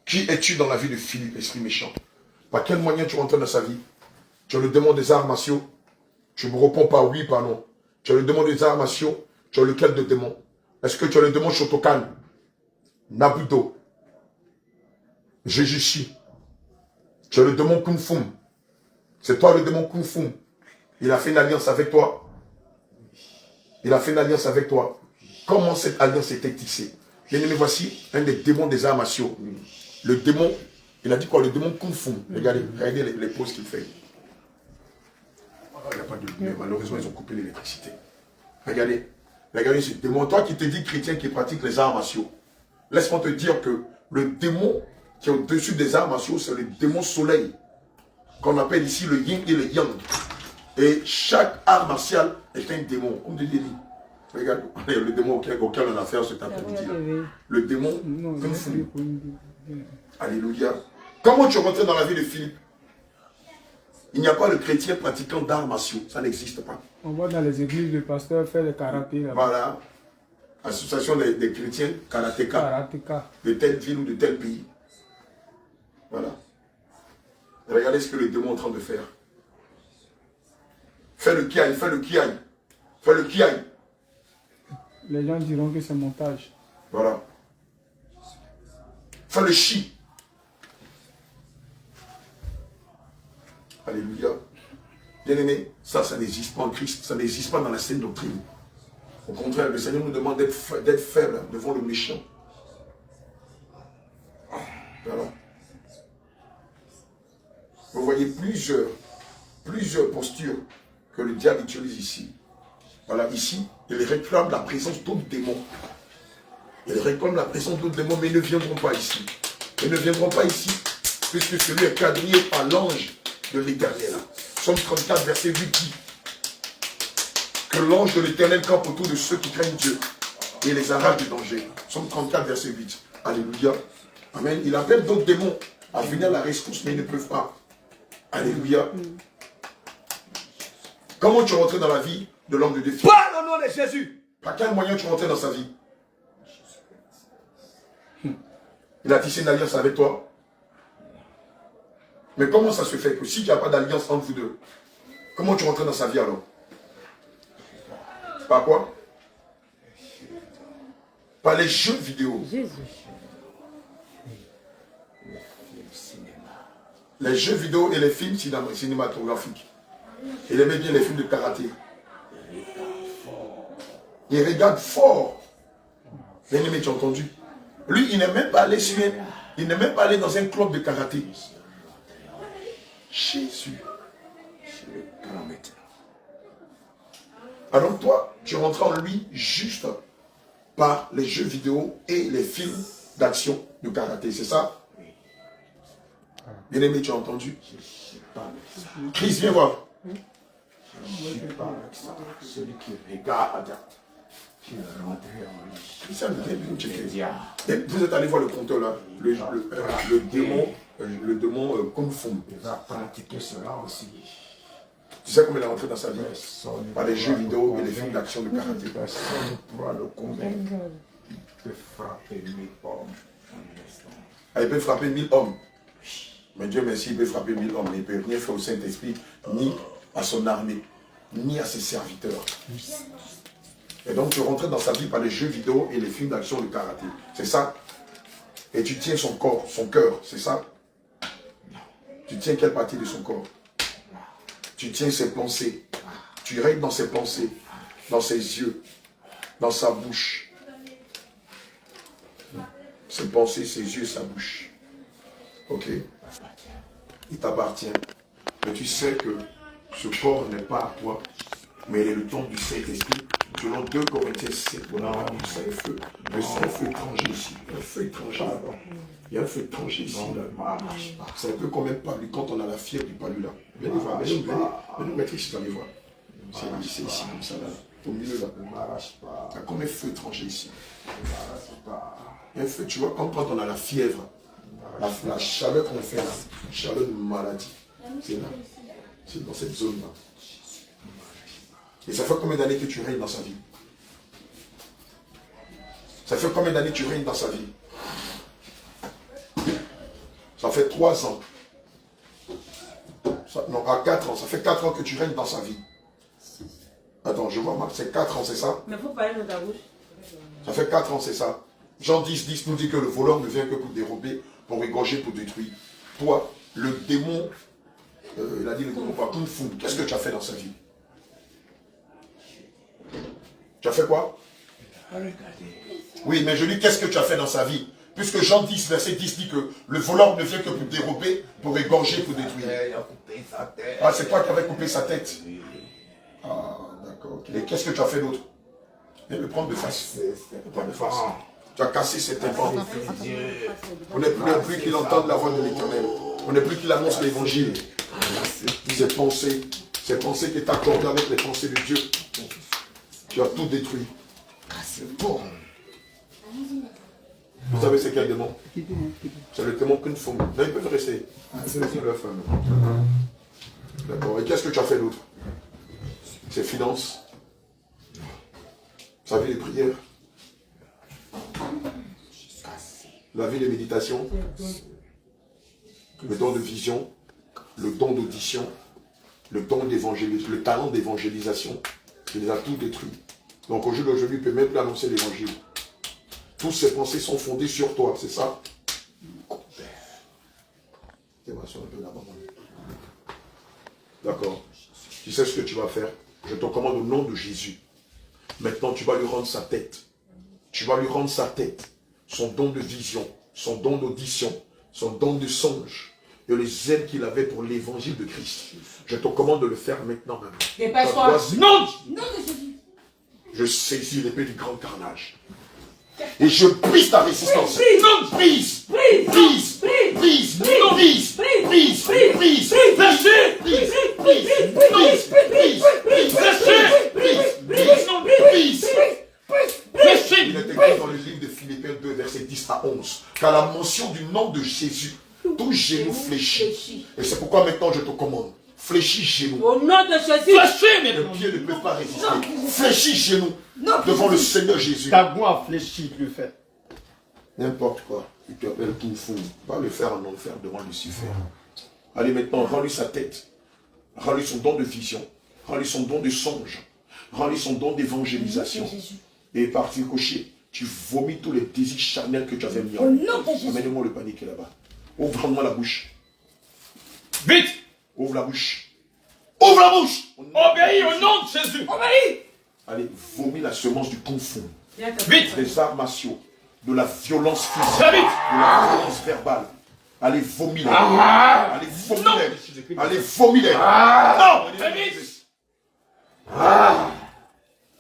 Qui es-tu dans la vie de Philippe, esprit méchant? Par quel moyen tu rentres dans sa vie? Tu as le démon des arts martiaux. Tu me réponds par oui, par non. Tu as le démon des arts martiaux. Tu as lequel de démon? Est-ce que tu as le démon Shotokan, Nabudo, Jejushi? Tu as le démon Kung Fu. C'est toi le démon Kung Fu. Il a fait une alliance avec toi. Il a fait une alliance avec toi. Comment cette alliance était tissée? Bien-aimé, voici un des démons des arts martiaux. Le démon, il a dit quoi? Le démon Kung Fu. Regardez, regardez les pauses qu'il fait. Il n'y a pas de lumière. Malheureusement, ils ont coupé l'électricité. Regardez. Regardez ce démon. Toi qui te dis chrétien qui pratique les arts martiaux, laisse-moi te dire que le démon qui est au-dessus des arts martiaux, c'est le démon soleil. Qu'on appelle ici le yin et le yang. Et chaque art martial est un démon. Comme Dieu dit. Regarde, le démon auquel on a affaire cet après-midi. Le démon Kung Fu. Alléluia. Comment tu rentres dans la vie de Philippe? Il n'y a pas de chrétien pratiquant d'arts martiaux. Ça n'existe pas. On voit dans les églises le pasteur faire le karaté. Voilà. Association des chrétiens karatéka. De telle ville ou de tel pays. Voilà. Regardez ce que le démon est en train de faire. Fais le kiaï, fais le kiaï. Fais le kiaï. Les gens diront que c'est montage. Voilà. Fais le chi. Alléluia. Bien-aimé, ça n'existe pas en Christ. Ça n'existe pas dans la saine doctrine. Au contraire, le Seigneur nous demande d'être faible devant le méchant. Voilà. Vous voyez plusieurs postures que le diable utilise ici. Voilà, ici, il réclame la présence d'autres démons. Il réclame la présence d'autres démons, mais ils ne viendront pas ici. Ils ne viendront pas ici, puisque celui est quadrillé par l'ange de l'Éternel. Psaume 34, verset 8 dit que l'ange de l'Éternel campe autour de ceux qui craignent Dieu et les arrache du danger. Psaume 34, verset 8. Alléluia. Amen. Il appelle d'autres démons à venir à la rescousse, mais ils ne peuvent pas. Alléluia. Comment tu rentres dans la vie de l'homme de Dieu? Par le nom de Jésus. Par quel moyen tu rentres dans sa vie? Il a tissé une alliance avec toi. Mais comment ça se fait que si tu n'as pas d'alliance entre vous deux, comment tu rentres dans sa vie alors? Par quoi? Par les jeux vidéo. Les jeux vidéo et les films cinématographiques. Il aimait bien les films de karaté. Il regarde fort. Bien aimé, tu as entendu? Lui, il n'est même pas allé sur il n'est même pas allé dans un club de karaté. Jésus. Alors toi, tu rentres en lui juste par les jeux vidéo et les films d'action de karaté, c'est ça? Bien aimé, tu as entendu? Chris, viens voir. Celui qui regarde, qui est rentré en lui. Christian, viens. Vous êtes allé voir le compteur là, le démon Kung Fu. Il va pratiquer cela aussi. Tu sais comment il est rentré dans sa vie? Par les jeux vidéo et les films d'action de karaté. Personne ne pourra le convaincre. Il peut frapper 1000 hommes en un instant. Ah, il peut frapper 1000 hommes. Mais Dieu merci, il peut frapper 1000 hommes. Mais il ne peut rien faire au Saint-Esprit, ni à son armée, ni à ses serviteurs. Et donc tu rentres dans sa vie par les jeux vidéo et les films d'action de karaté. C'est ça? Et tu tiens son corps, son cœur, c'est ça? Tu tiens quelle partie de son corps? Tu tiens ses pensées. Tu règnes dans ses pensées, dans ses yeux, dans sa bouche. Ses pensées, ses yeux, sa bouche. Ok? Il t'appartient. Mais tu sais que ce corps n'est pas à toi, mais il est le temple du Saint-Esprit. Selon 2 Corinthiens 7, on a un feu. Le Saint-Feu étranger ici. Il y a un feu étranger là-bas. Il y a un feu étranger ici. C'est un peu comme un palu quand on a la fièvre du palu là. Venez voir, venez nous mettre ici dans les voies. C'est ici comme ça là. Au milieu là. Il y a comme un feu étranger ici. Il y a un feu, tu vois, quand on a la fièvre, la chaleur qu'on fait là, la chaleur de maladie, c'est là. C'est dans cette zone là. Et ça fait combien d'années que tu règnes dans sa vie? Ça fait combien d'années que tu règnes dans sa vie? Ça fait 3 ans. Non, à 4 ans. Ça fait 4 ans que tu règnes dans sa vie. Attends, je vois mal. C'est 4 ans, c'est ça? Mais il faut parler dans ta bouche. Ça fait 4 ans, c'est ça. Jean 10 nous dit que le voleur ne vient que pour dérober, pour égorger, pour détruire. Toi, le démon, il a dit le démon pas, Kung Fu. Qu'est-ce que tu as fait dans sa vie? Tu as fait quoi? Oui, mais je dis qu'est-ce que tu as fait dans sa vie? Puisque Jean 10, verset 10 dit que le voleur ne vient que pour dérober, pour égorger, pour détruire. Ah, c'est toi qui avais coupé sa tête. Ah, d'accord. Et qu'est-ce que tu as fait d'autre? Viens me prendre de face. Prendre de face. Tu as cassé cet enfant. On n'est plus qu'il entende la voix de l'Éternel. On n'est plus qu'il annonce l'évangile. Ces pensées qui t'accordent avec les pensées de Dieu. Tu as tout détruit. Vous savez c'est quel démon? C'est le démon qu'une femme. Non, ils peuvent rester. C'est leur femme. D'accord. Et qu'est-ce que tu as fait d'autre? Ses finances. Sa vie de prière. La vie de méditation. Le don de vision. Le don d'audition. Le don d'évangélisation. Le talent d'évangélisation. Il les a tout détruits. Donc au jour d'aujourd'hui, il ne peut même plus annoncer l'évangile. Toutes ces pensées sont fondées sur toi, c'est ça? D'accord. Tu sais ce que tu vas faire? Je te commande au nom de Jésus. Maintenant, tu vas lui rendre sa tête. Tu vas lui rendre sa tête. Son don de vision, son don d'audition, son don de songe. Et les ailes qu'il avait pour l'évangile de Christ. Je te commande de le faire maintenant. Dépêche-toi. Non de Jésus. Je saisis l'épée du grand carnage. Et je brise ta résistance. Brise. Brise. Brise. Brise. Brise. Brise. Il est écrit dans le livre de Philippiens 2, versets 10 à 11. Qu'à la mention du nom de Jésus, tout genou fléchit. Et c'est pourquoi maintenant je te commande. Fléchis genou. Au nom de Jésus. Le pied ne peut pas résister. Fléchis genou devant le Seigneur Jésus. Ta voix fléchie, le fait. N'importe quoi. Il t'appelle tout fou. Va le faire en enfer devant Lucifer. Allez maintenant, rends-lui sa tête. Rends-lui son don de vision. Rends-lui son don de songe. Rends-lui son don d'évangélisation. Et par ricochet, tu vomis tous les désirs charnels que tu avais mis en lui. Amène-moi le panier qui est là-bas. Ouvre-moi la bouche. Vite! Ouvre la bouche. Ouvre la bouche! Obéis au nom de Jésus! Obéis! Allez, vomis la semence du confond. Vite! Des arts martiaux. De la violence physique. Très vite! De la violence verbale. Allez, vomis-les. Allez, vomis-les. Allez, vomis-les. Non! Très vite!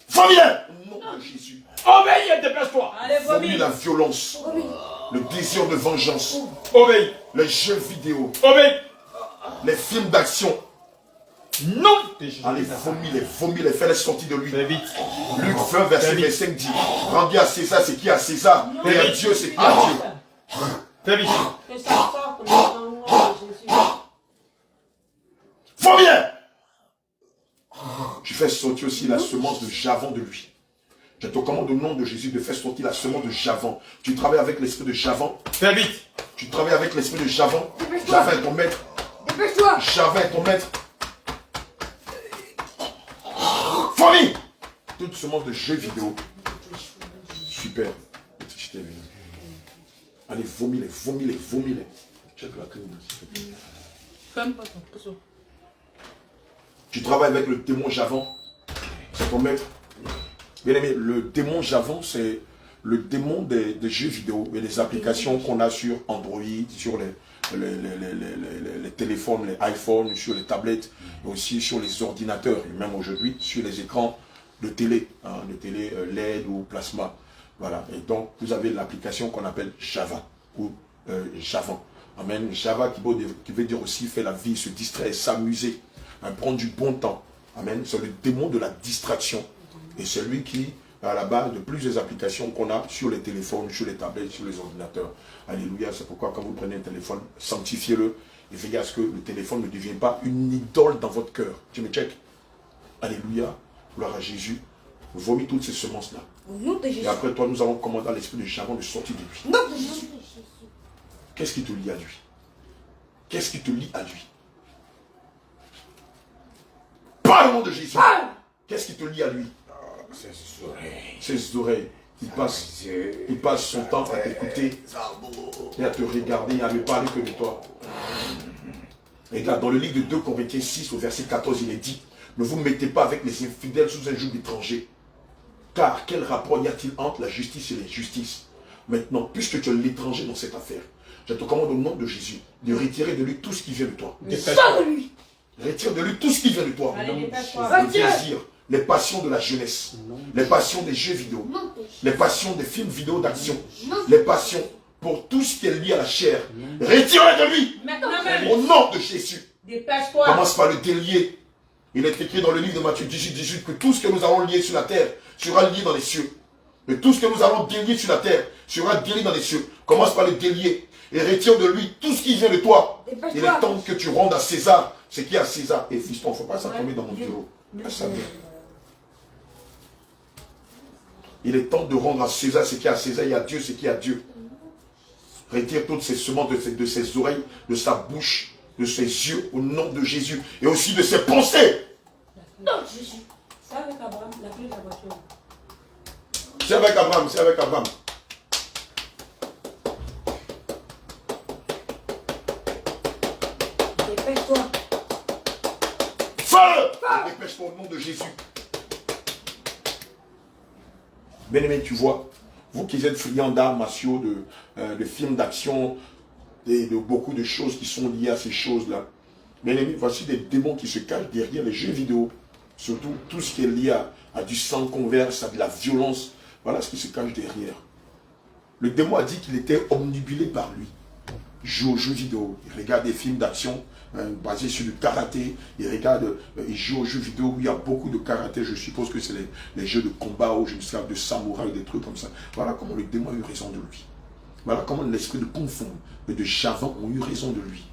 Vomis-les! Au nom de Jésus. Obéis et dépêche-toi! Allez, Vomis vomis. la violence. Le désir de vengeance. Obéis! Les jeux vidéo. Obéis! Les films d'action. Non! Allez, vomis-les, fais-les sortir de lui. Très vite! Luc 20, verset 25 dit, rendez à César ce qui est à César, et à Dieu ce qui est à Dieu. Très vite! Que ça sorte dans le nom de Jésus. Vomis-les! Tu fais sortir aussi la semence de Javan de lui. Je te commande au nom de Jésus de faire sortir la semence de Javan. Tu travailles avec l'esprit de Javan. Très vite! Tu travailles avec l'esprit de Javan. Javan est ton maître. Dépêche-toi. Javan est ton maître. Famille! Toute semence de jeux vidéo. Super. Allez, vomis-les, vomis-les, vomis-les. Check la clé. Ferme pas ton poisson. Tu travailles avec le démon Javan. C'est ton maître. Bien aimé, le démon Javan, c'est le démon des jeux vidéo et des applications qu'on a sur Android, sur les téléphones, les iPhones, sur les tablettes, et aussi sur les ordinateurs, et même aujourd'hui sur les écrans de télé, de télé LED ou plasma. Voilà. Et donc, vous avez l'application qu'on appelle Java ou Javan. Amen. Java qui veut dire aussi faire la vie, se distraire, s'amuser, prendre du bon temps. Amen. C'est le démon de la distraction. Et c'est lui qui à la base de plusieurs applications qu'on a sur les téléphones, sur les tablettes, sur les ordinateurs. Alléluia, c'est pourquoi quand vous prenez un téléphone, sanctifiez-le et veillez à ce que le téléphone ne devienne pas une idole dans votre cœur. Tu me check? Alléluia, gloire à Jésus. Vomis toutes ces semences-là. Et après toi, nous allons commander à l'esprit de Javan de sortir de lui. Qu'est-ce qui te lie à lui? Qu'est-ce qui te lie à lui? Parle au nom de Jésus. Qu'est-ce qui te lie à lui? Ses oreilles. Ses oreilles. Il passe son temps à t'écouter et à te regarder et à ne parler que de toi. Regarde, dans le livre de 2 Corinthiens 6 au verset 14, il est dit: ne vous mettez pas avec les infidèles sous un joug étranger. Car quel rapport y a-t-il entre la justice et l'injustice? Maintenant, puisque tu es l'étranger dans cette affaire, je te commande au nom de Jésus de retirer de lui tout ce qui vient de toi. Sors de lui. Retire de lui tout ce qui vient de toi. Allez, dépêche-toi. Le désir, les passions de la jeunesse, les passions des jeux vidéo, les passions des films vidéo d'action, les passions pour tout ce qui est lié à la chair. Retire-les de lui. Maintenant même. Au nom de Jésus. Dépêche-toi. Commence par le délier. Il est écrit dans le livre de Matthieu 18 que tout ce que nous allons lier sur la terre sera lié dans les cieux. Et tout ce que nous allons délier sur la terre sera délié dans les cieux. Commence par le délier et retire de lui tout ce qui vient de toi. Il est temps que tu rendes à César ce qui est à César. Et fiston, il ne faut pas s'attendre dans mon bureau. Laisse ça bien. Il est temps de rendre à César ce qui est à César et à Dieu ce qui est à Dieu. Retire toutes ces semences de ses oreilles, de sa bouche, de ses yeux, au nom de Jésus. Et aussi de ses pensées. Non, Jésus. C'est avec Abraham, la clé de la voiture. C'est avec Abraham, c'est avec Abraham. Dépêche-toi. Feu! Dépêche-toi au nom de Jésus. Bien-aimé, tu vois, vous qui êtes friands d'arts martiaux, de films d'action, et de beaucoup de choses qui sont liées à ces choses-là. Bien-aimé, voici des démons qui se cachent derrière les jeux vidéo. Surtout tout ce qui est lié à du sang converse, à de la violence. Voilà ce qui se cache derrière. Le démon a dit qu'il était omnibulé par lui. Il joue aux jeux vidéo, il regarde des films d'action basés sur le karaté, il joue aux jeux vidéo où il y a beaucoup de karaté, je suppose que c'est les jeux de combat ou je ne sais pas, de samouraï, des trucs comme ça. Voilà comment le démon a eu raison de lui. Voilà comment l'esprit de confond et de Javan ont eu raison de lui.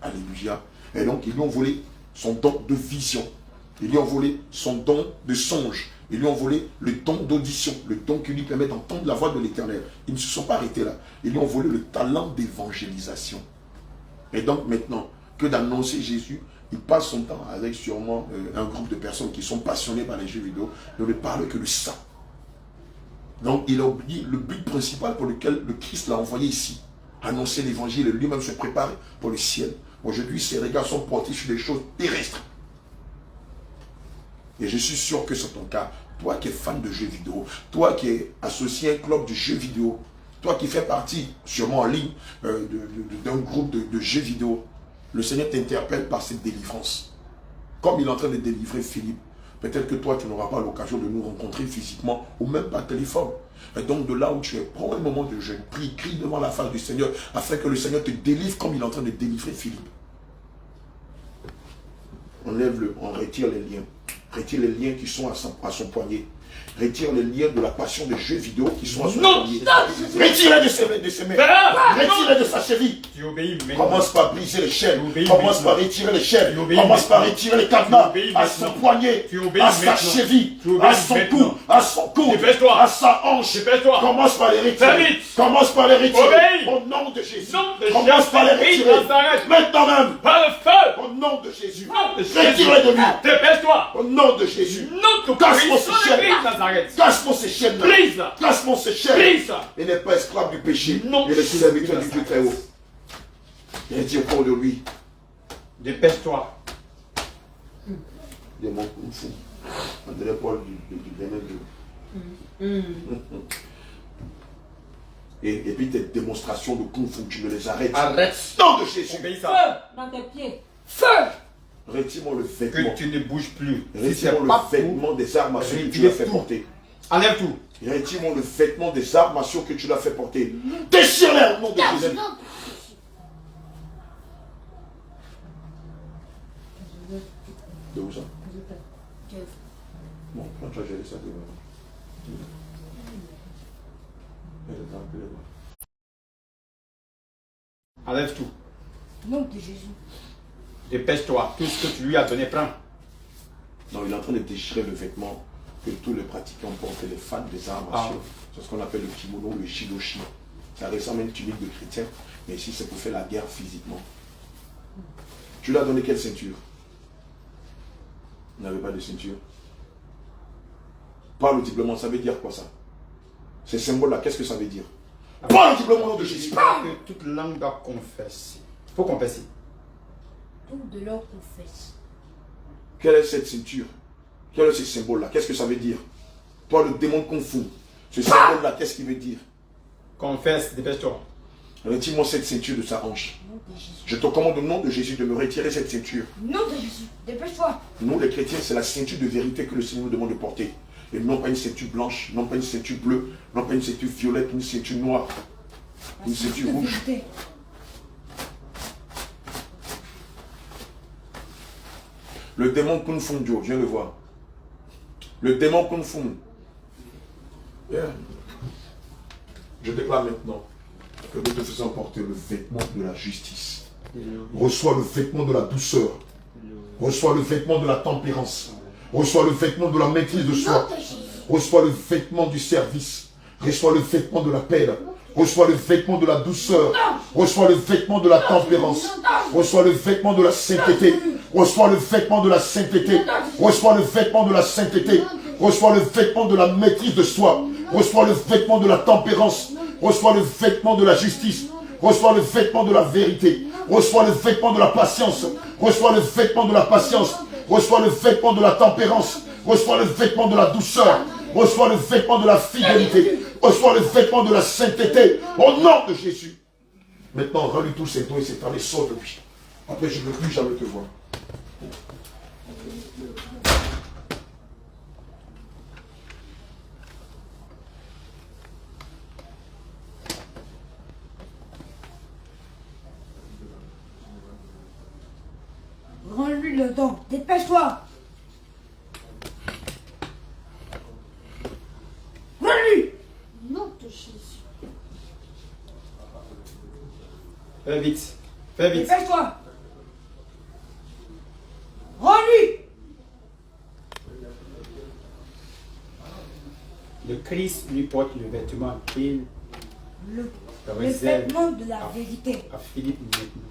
Alléluia. Et donc ils lui ont volé son don de vision, ils lui ont volé son don de songe, ils lui ont volé le don d'audition, le don qui lui permet d'entendre la voix de l'Éternel. Ils ne se sont pas arrêtés là. Ils lui ont volé le talent d'évangélisation. Et donc maintenant, que d'annoncer Jésus, il passe son temps avec sûrement un groupe de personnes qui sont passionnées par les jeux vidéo, ne lui parle que de ça. Donc il a oublié le but principal pour lequel le Christ l'a envoyé ici. Annoncer l'évangile et lui-même se préparer pour le ciel. Aujourd'hui, ses regards sont portés sur des choses terrestres. Et je suis sûr que c'est ton cas. Toi qui es fan de jeux vidéo, toi qui es associé à un club de jeux vidéo, toi qui fais partie, sûrement en ligne, d'un groupe de jeux vidéo, le Seigneur t'interpelle par cette délivrance. Comme il est en train de délivrer Philippe, peut-être que toi tu n'auras pas l'occasion de nous rencontrer physiquement ou même par téléphone. Et donc de là où tu es, prends un moment de jeûne, prie, crie devant la face du Seigneur afin que le Seigneur te délivre comme il est en train de délivrer Philippe. On retire les liens. Retire les liens qui sont à son poignet. Retire les liens de la passion des jeux vidéo qui sont à son poignet. Retire-les de ses mains. Retire-les de sa cheville. Tu obéis maintenant. Commence par briser les chaînes. Commence par retirer les chaînes. Commence par retirer les cadenas à son poignet, à sa cheville, à son cou, à son cou, à sa hanche. Commence par les retirer. Commence par les retirer. Au nom de Jésus. Commence par les retirer. Maintenant même. Par le feu. Au nom de Jésus. Retire-les de lui. Dépêche-toi. Au nom de Jésus. Casse-moi ces chaînes. Casse-moi ces chaînes. Casse-moi ces chaînes. Il n'est pas esclave du péché. Il est serviteur du Dieu très haut. Retire encore de lui. Dépêche-toi. Démon kung fu. André Paul du Et puis tes démonstrations de kung fu, tu me les arrêtes. Arrête. Nom de Jésus. Obéis Feu ça. dans tes pieds. Feu. Retire-moi le vêtement. Que tu ne bouges plus. Retire-moi le vêtement des armes à ceux que tu l'as fait porter. Enlève tout. Retire-moi le vêtement des armes à ceux que tu l'as fait porter. Déchire-les au nom de Jésus. De où ça? Bon, quand tu as géré ça, Enlève tout. Nom de Jésus. Dépêche-toi. Tout ce que tu lui as donné, prends. Non, il est en train de déchirer le vêtement que tous les pratiquants portent, les fans des arts martiaux. C'est ce qu'on appelle le kimono, le shidoshi. Ça ressemble à une tunique de chrétien, mais ici c'est pour faire la guerre physiquement. Tu lui as donné quelle ceinture? Il n'avait pas de ceinture. Parle audiblement, ça veut dire quoi ça? Ces symboles-là, qu'est-ce que ça veut dire? Parle audiblement au nom de Jésus. Que toute langue doit confesser. Il faut confesser. Tout de leur confesse. Quelle est cette ceinture? Quel est ce symbole-là? Qu'est-ce que ça veut dire? Toi, le démon Kung Fu, ce symbole-là, qu'est-ce qu'il veut dire? Confesse, dépêche-toi. Retire-moi cette ceinture de sa hanche. Nom de Jésus. Je te commande au nom de Jésus de me retirer cette ceinture. Nom de Jésus. Dépêche-toi. Nous, les chrétiens, c'est la ceinture de vérité que le Seigneur nous demande de porter. Et non pas une ceinture blanche, non pas une ceinture bleue, non pas une ceinture violette, une ceinture noire, une ceinture rouge. Vérité. Le démon Kung Fu, Joe, viens le voir. Le démon Kung Fu. Yeah. Je déclare maintenant que nous te faisons porter le vêtement de la justice. Reçois le vêtement de la douceur. Reçois le vêtement de la tempérance. Reçois le vêtement de la maîtrise de soi. Reçois le vêtement du service. Reçois le vêtement de la paix. Reçois le vêtement de la douceur. Reçois le vêtement de la tempérance. Reçois le vêtement de la sainteté. Reçois le vêtement de la sainteté. Reçois le vêtement de la sainteté. Reçois le vêtement de la maîtrise de soi. Reçois le vêtement de la tempérance. Reçois le vêtement de la justice. Reçois le vêtement de la vérité. Reçois le vêtement de la patience. Reçois le vêtement de la patience. Reçois le vêtement de la tempérance. Reçois le vêtement de la douceur. Reçois le vêtement de la fidélité. Reçois le vêtement de la sainteté. Au nom de Jésus. Maintenant, rends-lui tous ses dons et ses talents et sors de lui. Après, je ne veux plus jamais te voir. Rends-lui le don. Dépêche-toi. Rends-lui. Nom de Jésus. Fais vite. Fais vite. Dépêche-toi. Rends-lui. Le Christ lui porte le vêtement qu'il Le réserve vêtement de la vérité. à Philippe maintenant.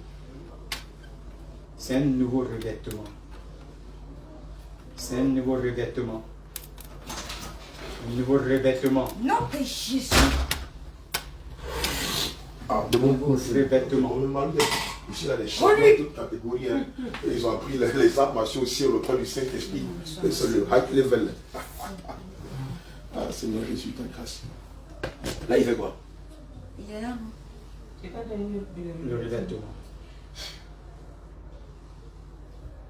C'est un nouveau revêtement. C'est un nouveau revêtement. Un nouveau revêtement. Nom de Jésus. Ah, de mon coup, Revêtement. ici, là, les champions de toute catégorie. Hein. Ils ont appris les arts martiaux aussi au temps du Saint-Esprit. C'est le high level. Ah, Seigneur Jésus, ta grâce. Là, il fait quoi? Il est là. Le revêtement.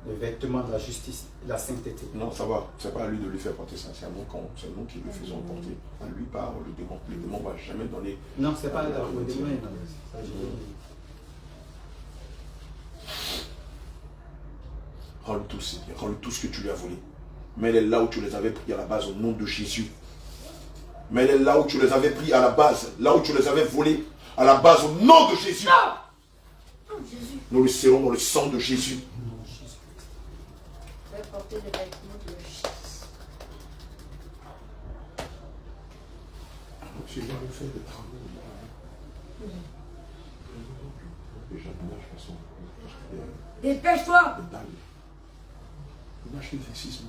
Le vêtement de la justice, de la sainteté. Non, ça va. C'est pas à lui de lui faire porter ça. C'est à nous, c'est nous qui le faisons porter. À lui par le démon. Le démon ne va jamais donner. Non, c'est pas le démon. Rends-lui tout, Seigneur. Rends-lui tout ce que tu lui as volé. Mets-les là où tu les avais pris à la base au nom de Jésus. Mets-les là où tu les avais pris à la base. Là où tu les avais volés à la base au nom de Jésus. Nous le serrons dans le sang de Jésus. Je vais porter le vêtement de la justice. Tu vas le faire des travaux. Déjà, Dépêche-toi. Il marche l'exercice.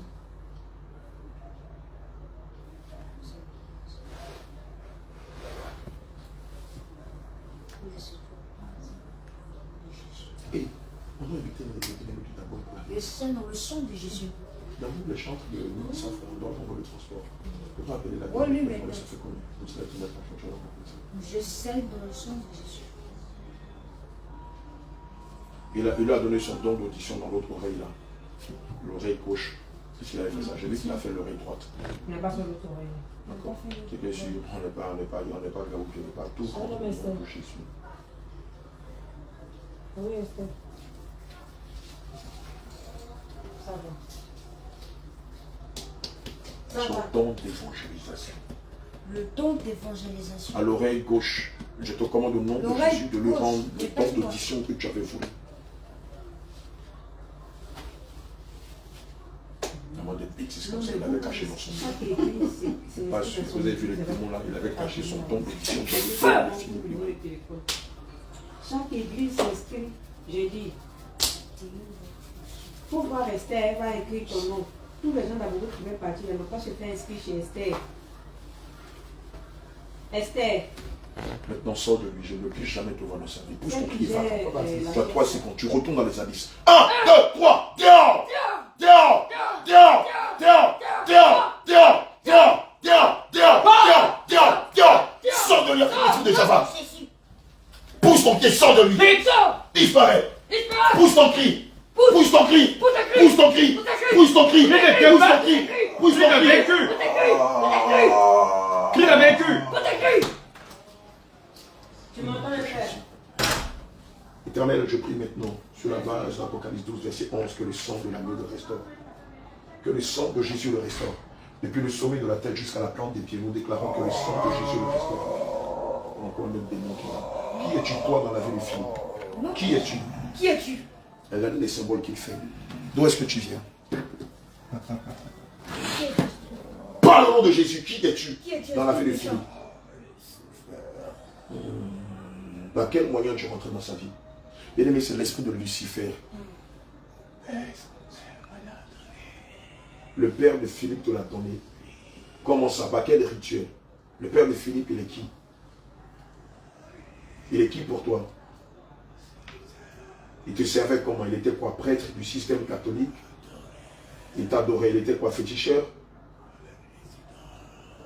Et on doit éviter de d'abord. Le sang dans le sang de Jésus. D'abord, le chantre de ça, on doit prendre le transport. On peut pas appeler la Oh, lui, mais ça fait combien? Comme ça, tu n'as pas changé. Je scelle dans le sang de Jésus. Il a donné son don d'audition dans l'autre oreille là. L'oreille gauche. Qu'est-ce qu'il avait fait ça? J'ai vu qu'il a fait l'oreille droite. Il n'a pas fait l'autre oreille. D'accord. C'est bien sûr, on n'est pas là où tu n'es pas tout grand de Jésus. Oui, Esther. Ça va. Son don d'évangélisation. Le don d'évangélisation. À l'oreille gauche, je te commande au nom de L'oreille Jésus de lui gauche, rendre le dépêche-toi. don d'audition que tu avais voulu. Vraiment des bêtises comme ça, il avait caché dans son don. Chaque église, c'est Pas sûr, vous avez vu les démons là, il avait caché son don d'audition dans le film. Chaque église s'inscrit. J'ai dit, Pour voir Esther, elle va écrire ton nom. Tous les gens d'abord qui veulent partir, ne vont pas se faire inscrire chez Esther. Esther. Maintenant, sors de lui. Je ne veux plus jamais te voir dans sa vie. Pousse ton Celle qui pied, va. gère, Tu as 3 secondes. Tu retournes dans les abysses. 1, 2, 3. Dehors! Dehors! Dehors! Dehors! Dehors! Dehors! Dehors! Dehors! Dehors! Dehors! Dehors! Sors de lui avec l'esprit de Java. Pousse ton pied, sors de lui. Disparaît. Pousse ton cri. Pousse ton cri. Pousse ton cri. Pousse ton cri. Pousse ton cri. Pousse ton cri. Qui l'a vaincu? Tu m'entends, le frère? Éternel, je prie maintenant, sur la base d'Apocalypse 12, verset 11, que le sang de l'agneau le restaure. Que le sang de Jésus le restaure. Depuis le sommet de la tête jusqu'à la plante des pieds, nous déclarons que le sang de Jésus le restaure. Encore un autre démon qui est là. Qui es-tu, toi, dans la vie de Philippe? Qui es-tu? Qui es-tu? Regarde les symboles qu'il fait. D'où est-ce que tu viens? Par le nom de Jésus, qui es-tu dans la vie de Philippe? Dans quel moyen tu rentres dans sa vie? Bien aimé, c'est l'esprit de Lucifer. Le père de Philippe te l'a donné. Comment ça? Par quel rituel? Le père de Philippe, il est qui? Il est qui pour toi? Il te servait comment? Il était quoi? Prêtre du système catholique? Il t'adorait. Il était quoi? Féticheur?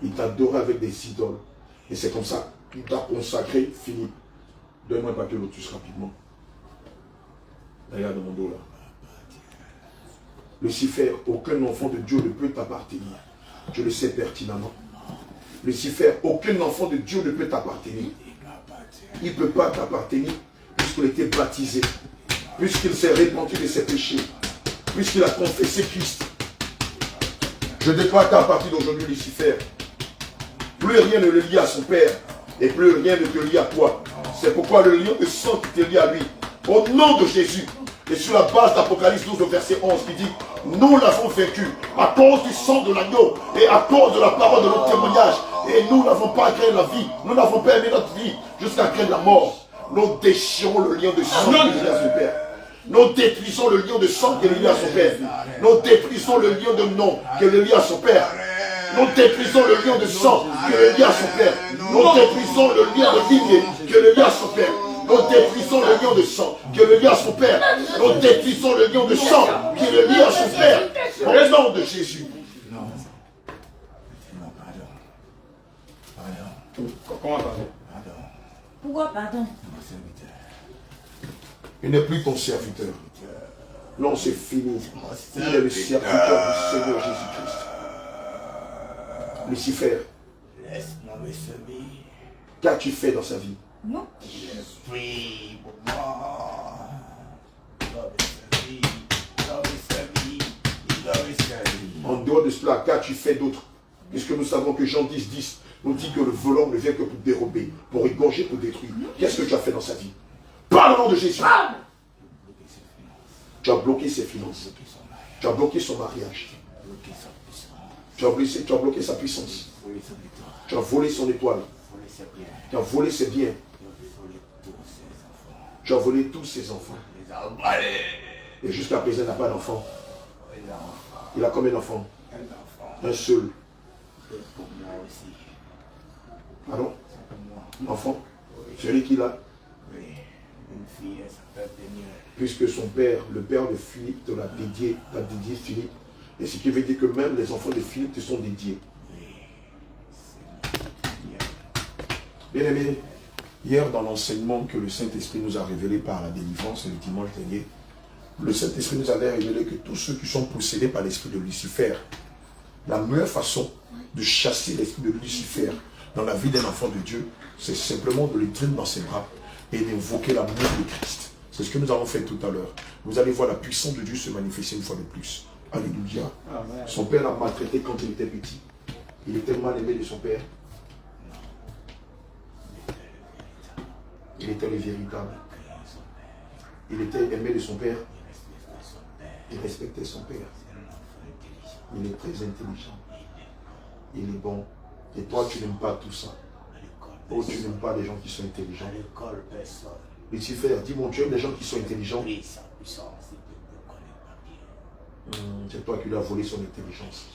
Il t'adorait avec des idoles. Et c'est comme ça qu'il t'a consacré, Philippe. Donne-moi un papier lotus rapidement. Regarde mon dos là. Lucifer, aucun enfant de Dieu ne peut t'appartenir. Je le sais pertinemment. Lucifer, aucun enfant de Dieu ne peut t'appartenir. Il ne peut pas t'appartenir puisqu'il a été baptisé, puisqu'il s'est répandu de ses péchés, puisqu'il a confessé Christ. Je déclare qu'à partir d'aujourd'hui, Lucifer, plus rien ne le lie à son père et plus rien ne te lie à toi. C'est pourquoi le lien de sang qui te lie à lui, au nom de Jésus, et sur la base d'Apocalypse 12, verset 11, qui dit: nous l'avons vaincu à cause du sang de l'agneau et à cause de la parole de notre témoignage. Et nous n'avons pas créé la vie, nous n'avons pas aimé notre vie jusqu'à créer la mort. Nous déchirons le lien de sang qui le lie à son père. Nous détruisons le lien de sang qui le lie à son père. Nous détruisons le lien de nom qui le lie à son père. Nous détruisons le lien de sang qui le lie à son père. Nous détruisons le lien de lignée qui le lie à son père. Nous détruisons le lien de sang qui le lie à son père. Nous détruisons le lien de sang qui le lie à son père. Au nom de Jésus. Non, pardon. Pardon. Comment pardon? Pardon. Pourquoi pardon? Mon serviteur. Il n'est plus ton serviteur. Non, c'est fini. Il est le serviteur du Seigneur Jésus-Christ. Lucifer, Laisse-moi me servir. qu'as-tu fait dans sa vie? Non. L'esprit pour moi. Il doit me servir. Il doit me servir. Il doit me servir. En dehors de cela, qu'as-tu fait d'autre? Puisque nous savons que Jean 10, 10 nous dit que le volant ne vient que pour dérober, pour égorger, pour détruire. Qu'est-ce que tu as fait dans sa vie? Par le nom de Jésus. Tu as bloqué ses finances. Tu as bloqué son mariage. Tu as bloqué sa puissance. Tu as volé son étoile. Tu as volé ses biens. Tu as volé tous ses enfants. Et jusqu'à présent, il n'a pas d'enfant. Il a combien d'enfants? Un seul. Pardon? Enfant? Celui qui l'a? Oui, une fille, elle s'appelle Daniel. Puisque son père, le père de Philippe, te l'a dédié Philippe. Et ce qui veut dire que même les enfants de Philippe te sont dédiés. Bien aimé, hier dans l'enseignement que le Saint-Esprit nous a révélé par la délivrance le dimanche dernier, le Saint-Esprit nous avait révélé que tous ceux qui sont possédés par l'esprit de Lucifer, la meilleure façon de chasser l'esprit de Lucifer dans la vie d'un enfant de Dieu, c'est simplement de le tenir dans ses bras et d'invoquer l'amour de Christ. C'est ce que nous avons fait tout à l'heure. Vous allez voir la puissance de Dieu se manifester une fois de plus. Alléluia. Amen. Son père l'a maltraité quand il était petit. Il était mal aimé de son père. Il était le véritable. Il était aimé de son père. Il respectait son père. Il est très intelligent. Il est bon. Et toi, tu n'aimes pas tout ça. Oh, tu n'aimes pas les gens qui sont intelligents. À l'école, personne. Lucifer, dis mon Dieu, les gens qui sont intelligents. Oui, sa puissance, il peut C'est toi qui lui as volé son intelligence.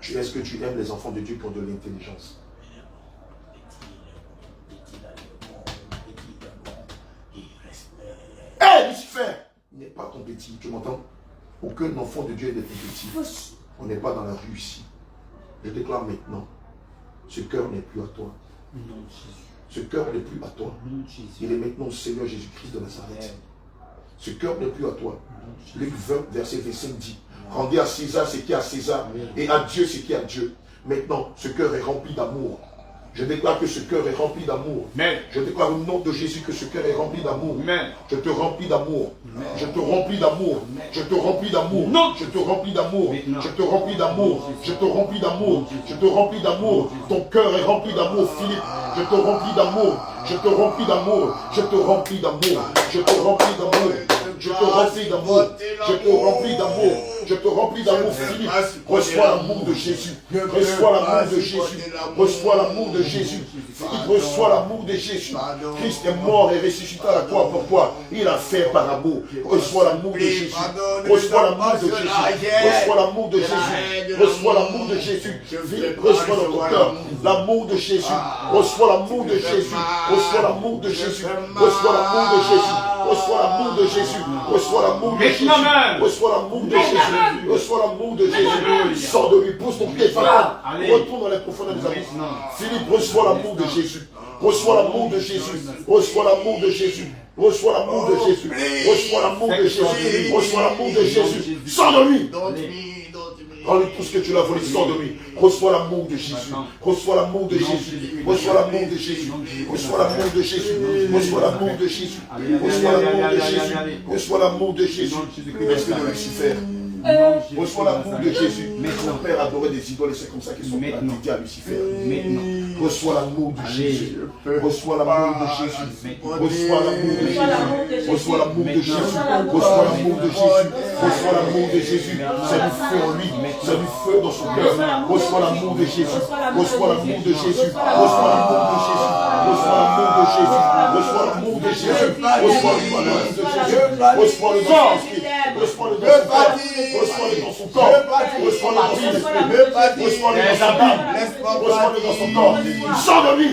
Est-ce que tu aimes les enfants de Dieu qui ont de l'intelligence? Hé, Lucifer! Il n'est pas ton petit, tu m'entends? Aucun enfant de Dieu n'est ton petit. On n'est pas dans la rue ici. Je déclare maintenant, ce cœur n'est plus à toi. Ce cœur n'est plus à toi. Il est maintenant au Seigneur Jésus-Christ de Nazareth. Ce cœur n'est plus à toi. Luc 20, verset 25 dit, rendez à César ce qui est à César et à Dieu ce qui est à Dieu. Maintenant, ce cœur est rempli d'amour. Je déclare que ce cœur est rempli d'amour. Je déclare au nom de Jésus que ce cœur est rempli d'amour. Je te remplis d'amour. Je te remplis d'amour. Je te remplis d'amour. Je te remplis d'amour. Je te remplis d'amour. Je te remplis d'amour. Je te remplis d'amour. Ton cœur est rempli d'amour, Philippe. Je te remplis d'amour. Je te remplis d'amour. Je te remplis d'amour. Je te remplis d'amour. Je te remplis d'amour. Je te remplis d'amour. Je te remplis d'amour, Philippe. Reçois l'amour de Jésus. Reçois l'amour de Jésus. Reçois l'amour de Jésus. Philippe, reçois l'amour de Jésus. Christ est mort et ressuscité à la croix pour toi. Il a fait par amour. Reçois l'amour de Jésus. Reçois l'amour de Jésus. Reçois l'amour de Jésus. Reçois l'amour de Jésus. Philippe, reçois dans ton cœur l'amour de Jésus. Reçois l'amour de Jésus. Reçois l'amour de Jésus. Reçois l'amour de Jésus. Reçois l'amour de Jésus. Reçois l'amour de Jésus. Reçois l'amour de Jésus. Reçois l'amour de Jésus. Sors de lui, pousse ton pied, retourne dans les profondeurs des abysses. Philippe, reçois l'amour de Jésus. Reçois l'amour de Jésus. Reçois l'amour de Jésus. Reçois l'amour de Jésus. Reçois l'amour de Jésus. Reçois l'amour de Jésus. Sors de lui. Rends-lui tout ce que tu l'as volé, sors de lui. Reçois l'amour de Jésus. Reçois l'amour de Jésus. Reçois l'amour de Jésus. Reçois l'amour de Jésus. Reçois l'amour de Jésus. Reçois l'amour de Jésus. Reçois l'amour de Jésus. Respect de Lucifer. Reçois l'amour de Jésus. Mon père adorait des idoles et c'est comme ça qu'ils sont dit à Lucifer. Reçois l'amour de Jésus. Reçois l'amour de Jésus. Reçois l'amour de Jésus. Reçois l'amour de Jésus. Reçois l'amour de Jésus. Reçois l'amour de Jésus. C'est du feu en lui. C'est du feu dans son cœur. Reçois l'amour de Jésus. Reçois l'amour de Jésus. Reçois l'amour de Jésus. Reçois l'amour de Jésus. Reçois l'amour de Jésus. Reçois l'amour de Jésus. Reçois le dans son esprit. Reçois le dans son cœur. Reçois-le dans son corps. Reçois-le dans son esprit. Reçois-le dans sa Bible. Reçois-le dans son corps. Sors de lui.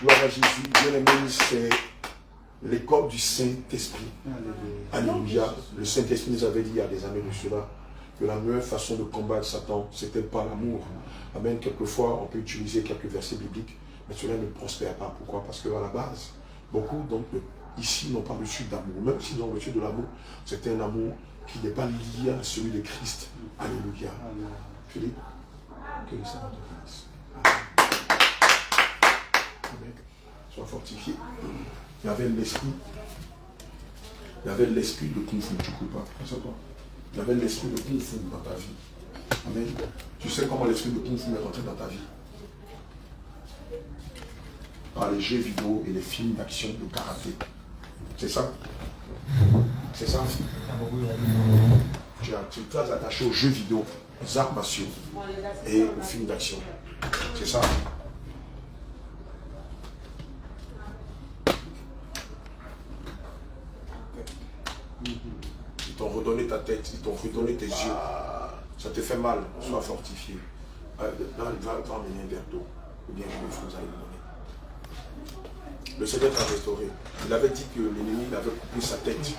Gloire à Jésus. Bien-aimé, c'est l'école du Saint-Esprit. Alléluia. Le Saint-Esprit nous avait dit il y a des années de cela que la meilleure façon de combattre Satan, c'était par l'amour. Amen. Quelquefois, on peut utiliser quelques versets bibliques, mais cela ne prospère pas. Pourquoi? Parce qu'à la base, beaucoup donc, ici n'ont pas reçu d'amour. Même s'ils ont reçu de l'amour, c'est un amour qui n'est pas lié à celui de Christ. Alléluia. Philippe, que le Seigneur te bénisse. Amen. Sois fortifié. Il y avait l'esprit. Il y avait l'esprit de Kung Fu. Tu ne peux pas. Il y avait l'esprit de Kung Fu dans ta vie. Amen. Tu sais comment l'esprit de Kung Fu est rentré dans ta vie? Par les jeux vidéo et les films d'action de karaté. C'est ça? C'est ça? Tu es très attaché aux jeux vidéo, aux arts martiaux et aux films d'action. C'est ça? Ils t'ont redonné ta tête, ils t'ont redonné tes yeux. Ça te fait mal, sois fortifié. Là, il va emmener un verre d'eau. Ou bien vous allez le donner. Le Seigneur t'a restauré. Il avait dit que l'ennemi avait coupé sa tête.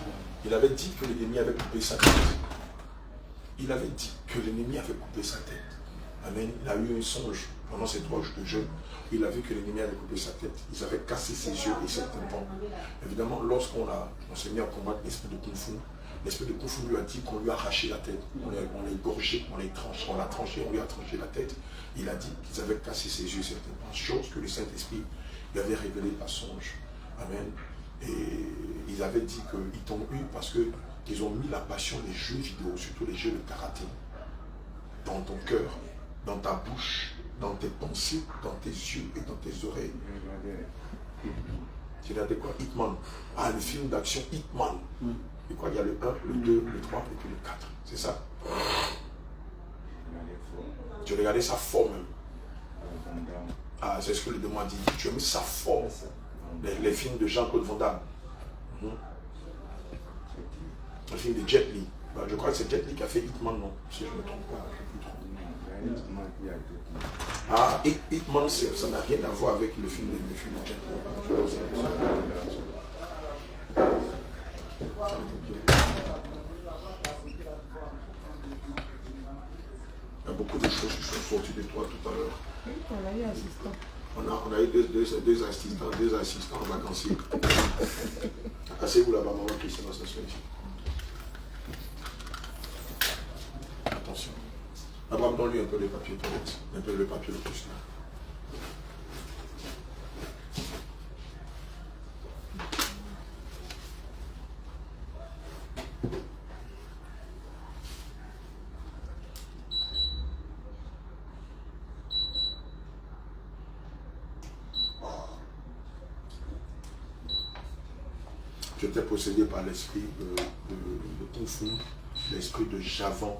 Il avait dit que l'ennemi avait coupé sa tête. Il avait dit que l'ennemi avait coupé sa tête. Amen. Il a eu un songe pendant ces 3 jours de jeûne. Il a vu que l'ennemi avait coupé sa tête. Ils avaient cassé ses yeux et ses tympans. Évidemment, lorsqu'on s'est mis à combattre l'esprit de Kung Fu, l'esprit de Kung Fu lui a dit qu'on lui a arraché la tête. On l'a égorgé, on l'a tranché, on lui a tranché la tête. Il a dit qu'ils avaient cassé ses yeux et ses tympans. Chose que le Saint-Esprit lui avait révélé par songe. Amen. Et ils avaient dit qu'ils t'ont eu parce qu'ils ont mis la passion des jeux vidéo, surtout les jeux de karaté, dans ton cœur, dans ta bouche, dans tes pensées, dans tes yeux et dans tes oreilles. Tu regardais quoi? Hitman. Ah, le film d'action Hitman. Et quoi? Il y a le 1, le 2, le 3 et puis le 4. C'est ça? Tu regardais sa forme. Ah, c'est ce que le démon a dit. Tu as mis ça fort. Les films de Jean-Claude Van Damme. Le film de Jet Li. Bah, je crois que c'est Jet Li qui a fait Hitman, non? Si je ne me trompe pas. Ah, Hitman, ça n'a rien à voir avec le film de Jet Li. Il y a beaucoup de choses qui sont sorties de toi tout à l'heure. On a eu assistant. On a eu deux assistants vacanciers. Asseyez-vous là-bas, maman, Christian, dans cette solution. Attention. Abraham, donne-lui un peu de papier toilette. Un peu le papier le plus là. J'étais possédé par l'esprit de Kung Fu, l'esprit de Javon.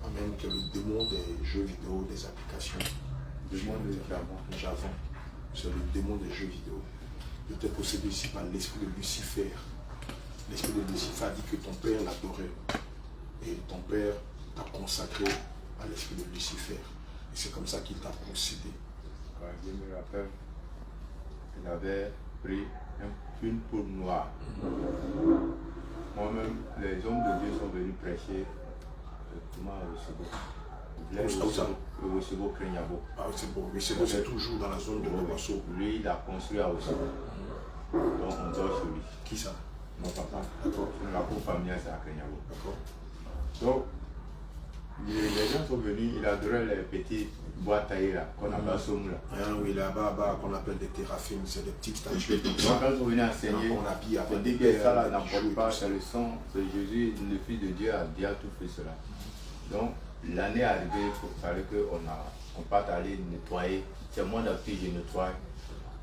Amen, que le démon des jeux vidéo, des applications. Le démon de Javon, c'est le démon des jeux vidéo. J'étais possédé ici par l'esprit de Lucifer. L'esprit de Lucifer a dit que ton père l'adorait. Et ton père t'a consacré à l'esprit de Lucifer. Et c'est comme ça qu'il t'a possédé. Ouais, je me rappelle, il avait pris une poule noire. Moi-même, les hommes de Dieu sont venus prêcher au Osebo Krenyabo. Ah, c'est bon. Mais c'est toujours dans la zone de Wasso. Lui, il a construit à Osebo. Donc, on dort chez lui. Qui ça? Mon papa. D'accord. La cour familiale, c'est à Krenyabo. D'accord. Donc, les gens sont venus, il adorait les petits bois taillés là, qu'on appelle somme là. Ah oui, là-bas, qu'on appelle des théraphines, c'est des petites statues comme Donc, ça. quand ils sont venus enseigner, On habille on avec dit des que ça là perles, des n'emporte bijoux et pas, tout ça. c'est le sang, c'est Jésus, le Fils de Dieu a tout fait cela. Donc, l'année arrivée, il fallait qu'on parte aller nettoyer. C'est moi d'habitude, je nettoie,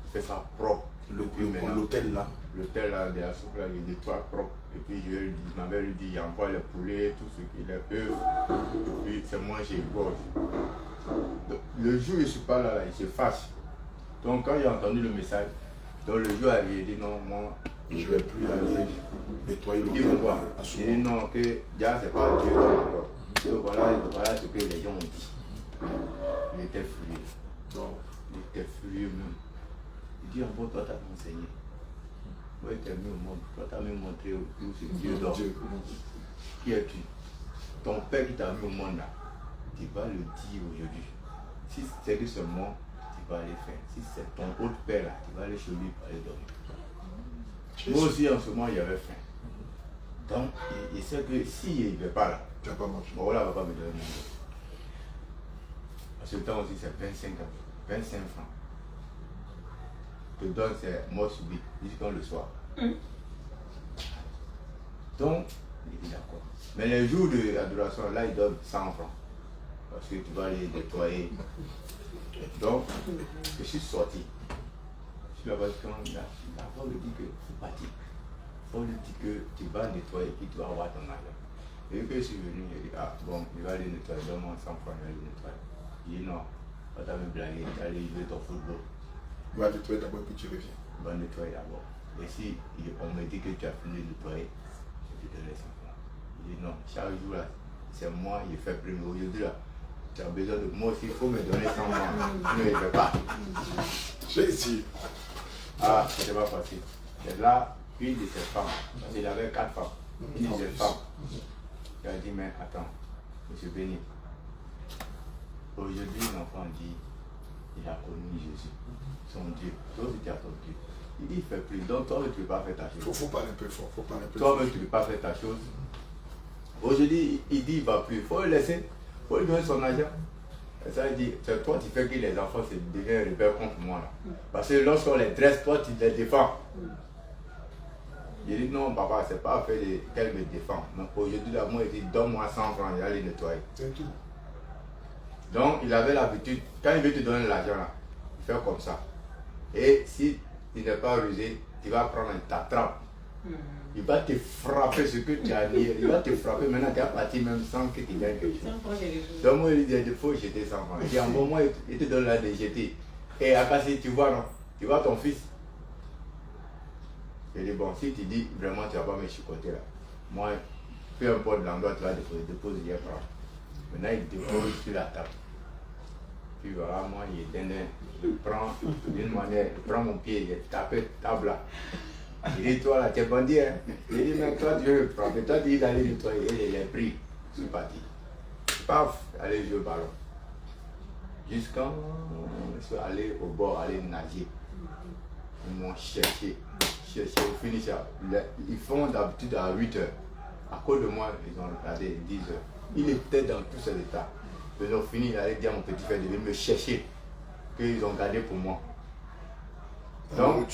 je fais ça propre. L'hôtel là. L'hôtel là, de la soupe là, je nettoie propre. Et puis ma mère lui dit, j'envoie les poulets, tout ce qu'il est eux. Et puis c'est moi, j'ai gorge. Le jour où je ne suis pas là, il se fâche. Donc quand j'ai entendu le message, donc le jour arrivé, il dit non, moi, Je ne vais plus aller nettoyer il dit l'hôtel. pourquoi? Il dit non, que déjà c'est pas Dieu encore. Donc voilà ce que les gens ont dit. Il était furieux. Non. Il était furieux même. Il dit encore, toi t'as enseigné. Moi je t'ai mis au monde. Toi t'as même montré où c'est Dieu dort. Qui es-tu? Ton père qui t'a mis au monde là, tu vas le dire aujourd'hui. Si c'est que c'est moi, tu vas aller faire. Si c'est ton autre père là, tu vas aller chez lui pour aller dormir. Moi aussi en ce moment il y avait faim. Donc il sait que s'il ne va pas là, Tu n'as pas mangé. bon là, il ne va pas me donner mon dos. En ce temps aussi, c'est 25 francs. Je te donne, c'est mort subit, jusqu'à le soir. Donc, il dit d'accord. Mais les jours d'adoration, là, il donne 100 francs. Parce que tu vas les nettoyer. Donc, je suis sorti. Je suis là-bas, quand il lui dit que faut partir. On lui dit que tu vas nettoyer et tu vas avoir ton argent. Et puis je suis venu, il dit, ah bon, il va aller nettoyer, donne-moi 100 francs, il va aller nettoyer. Il dit non, on t'a même blagué, tu vas aller jouer ton football. Tu vas nettoyer d'abord et puis tu reviens. Il va nettoyer d'abord. Et si on me dit que tu as fini de nettoyer, je te donne les 100 francs. Il dit non, chaque jour là, c'est moi, il fait premier. Aujourd'hui là, tu as besoin de moi aussi, il faut me donner 100 francs. Sinon il ne fait pas. Jésus. Ah, c'était pas facile. Et là, une de ces femmes, parce qu'il avait 4 femmes, une de ces femmes, il a dit, mais attends, monsieur Béni, aujourd'hui l'enfant dit, il a connu Jésus, son Dieu, toi aussi tu as ton Dieu. Il dit, il fait plus, donc toi tu ne peux pas faire ta chose. Faut parler un peu fort, faut parler un peu Toi-même tu ne peux pas faire ta chose. Aujourd'hui, il dit, il ne va plus, il faut le laisser, il faut lui donner son argent. Et ça, il dit, c'est toi qui fais que les enfants se deviennent rebelles contre moi. Là. Parce que lorsqu'on les dresse, toi tu les défends. Il dit non, papa, c'est pas fait qu'elle me défend. Mais aujourd'hui, là, moi, il dit, donne-moi 100 francs, il va les nettoyer. C'est tout. Donc, il avait l'habitude, quand il veut te donner l'argent, là, il fait comme ça. Et si il n'est pas rusé, tu vas prendre ta trappe Il va te frapper ce que tu as nié. Il va te frapper. Maintenant, tu es parti même sans que tu gagnes quelque chose. Donc, moi, il dit, il faut jeter 100 francs. Il dit, en bon moment, il te donne là de jeter. Et à passer, tu vois, non? Tu vois ton fils. Il dit, bon, si tu dis vraiment, tu ne vas pas me chicoter là. Moi, peu importe l'endroit, tu vas dépose, je vais prendre. Maintenant, il dépose sur la table. Puis voilà, moi, il est je prends d'une manière, je prends mon pied, je tape table là. Il dit, toi là, tu es bandit, hein? Il dit, mais toi, tu veux le frapper. Toi, tu dis d'aller nettoyer. Et il est pris. Je suis parti. Paf, aller jouer au ballon. Jusqu'à je suis allé au bord, aller nager. Ils m'ont cherché. Au finish. Ils font d'habitude à 8 heures. À cause de moi, ils ont regardé 10 heures. Il était dans tous ces états. Ils ont fini, il allait dire à mon petit frère de venir me chercher. Qu'ils ont gardé pour moi. Donc,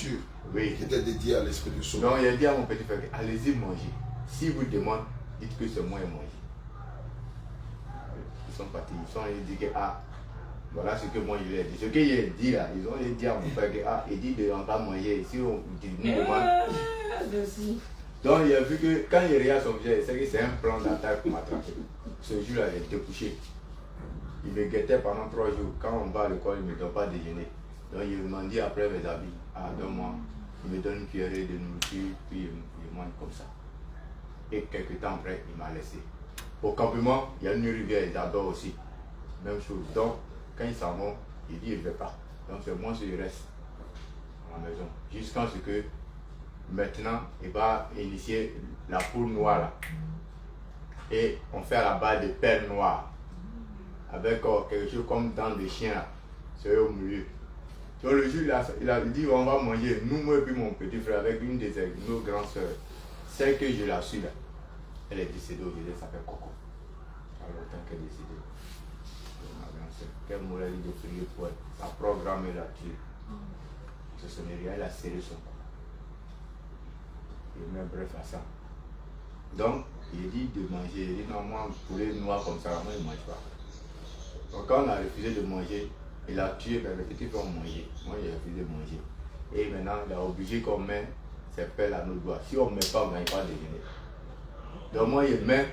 oui. Qui était dédié à l'esprit de sauveur. Donc, il a dit à mon petit frère, allez-y manger. Si vous demandez, dites que c'est moi qui ai mangé. Ils sont partis. Ils sont allés dire que, ah, voilà ce que moi je lui ai dit. Ce qu'il a dit là, ils ont dit à mon frère que, ah, il dit de ne pas manger. Si on nous demande. Donc, il a vu que quand il regarde son objet, c'est que c'est un plan d'attaque pour m'attraper. Ce jour-là, il était couché. Il me guettait pendant 3 jours. Quand on va à l'école, il ne me donne pas déjeuner. Donc, il m'a dit après mes habits, ah, donne-moi. Il me donne une cuillerée de nourriture, puis il mange comme ça. Et quelques temps après, il m'a laissé. Au campement, il y a une rivière, ils adorent aussi. Même chose. Donc, quand ils s'en vont, il dit il ne veut pas. Donc, c'est moi qui reste à la maison. Jusqu'à ce que maintenant, il va initier la poule noire là. Et on fait à la base des perles noires. Avec quelque chose comme dents de chien là. C'est au milieu. Donc le jour, il a dit on va manger, nous, moi et puis mon petit frère, avec une de nos grandes soeurs. Celle que je la suis là. Elle est décédée aujourd'hui, elle s'appelle Coco. Ça fait longtemps qu'elle est décédée. Ma grande soeur. Qu'elle m'aurait dit de prier pour elle. Sa programme est là-dessus. Ce n'est rien, elle a serré son cou. Il met bref à ça. Donc, il dit de manger. Il dit non, moi, poulet noir comme ça, moi, il ne mange pas. Donc, quand on a refusé de manger, il a tué, ben, les petits frères ont mangé. Moi, j'ai refusé de manger. Et maintenant, il a obligé qu'on mette ses pelles à nos doigts. Si on ne met pas, on ne gagne pas de déjeuner. Donc, moi, il met,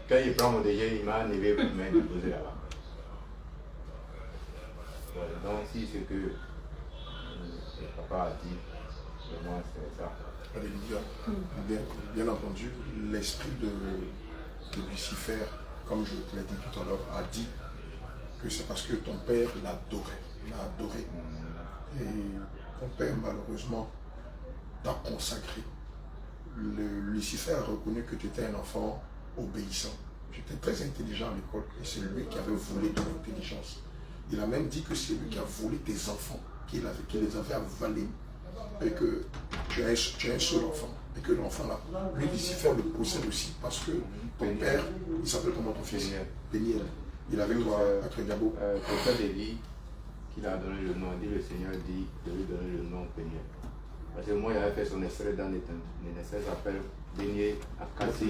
quand il prend mon déjeuner, il m'a enlevé pour me déposer là-bas. Voilà, donc, si ce que le papa a dit, vraiment, c'est ça. Alléluia. Bien entendu, l'esprit de Lucifer, comme je te l'ai dit tout à l'heure, a dit que c'est parce que ton père l'adorait. L'a adoré. Et ton père, malheureusement, t'a consacré. Lucifer a reconnu que tu étais un enfant obéissant. Tu étais très intelligent à l'école et c'est lui qui avait volé ton intelligence. Il a même dit que c'est lui qui a volé tes enfants, qui les avait avalés. Et que tu es un seul enfant. Et que l'enfant là, lui, Lucifer le possède aussi parce que ton père, il s'appelle comment ton fils? Péniel. Il avait toi à Crédiabo. Prophète Élie, qu'il a donné le nom, dit le Seigneur dit de lui donner le nom Péniel. Parce que moi, il avait fait son extrait dans les temps. L'extrait s'appelle Bénier Akassi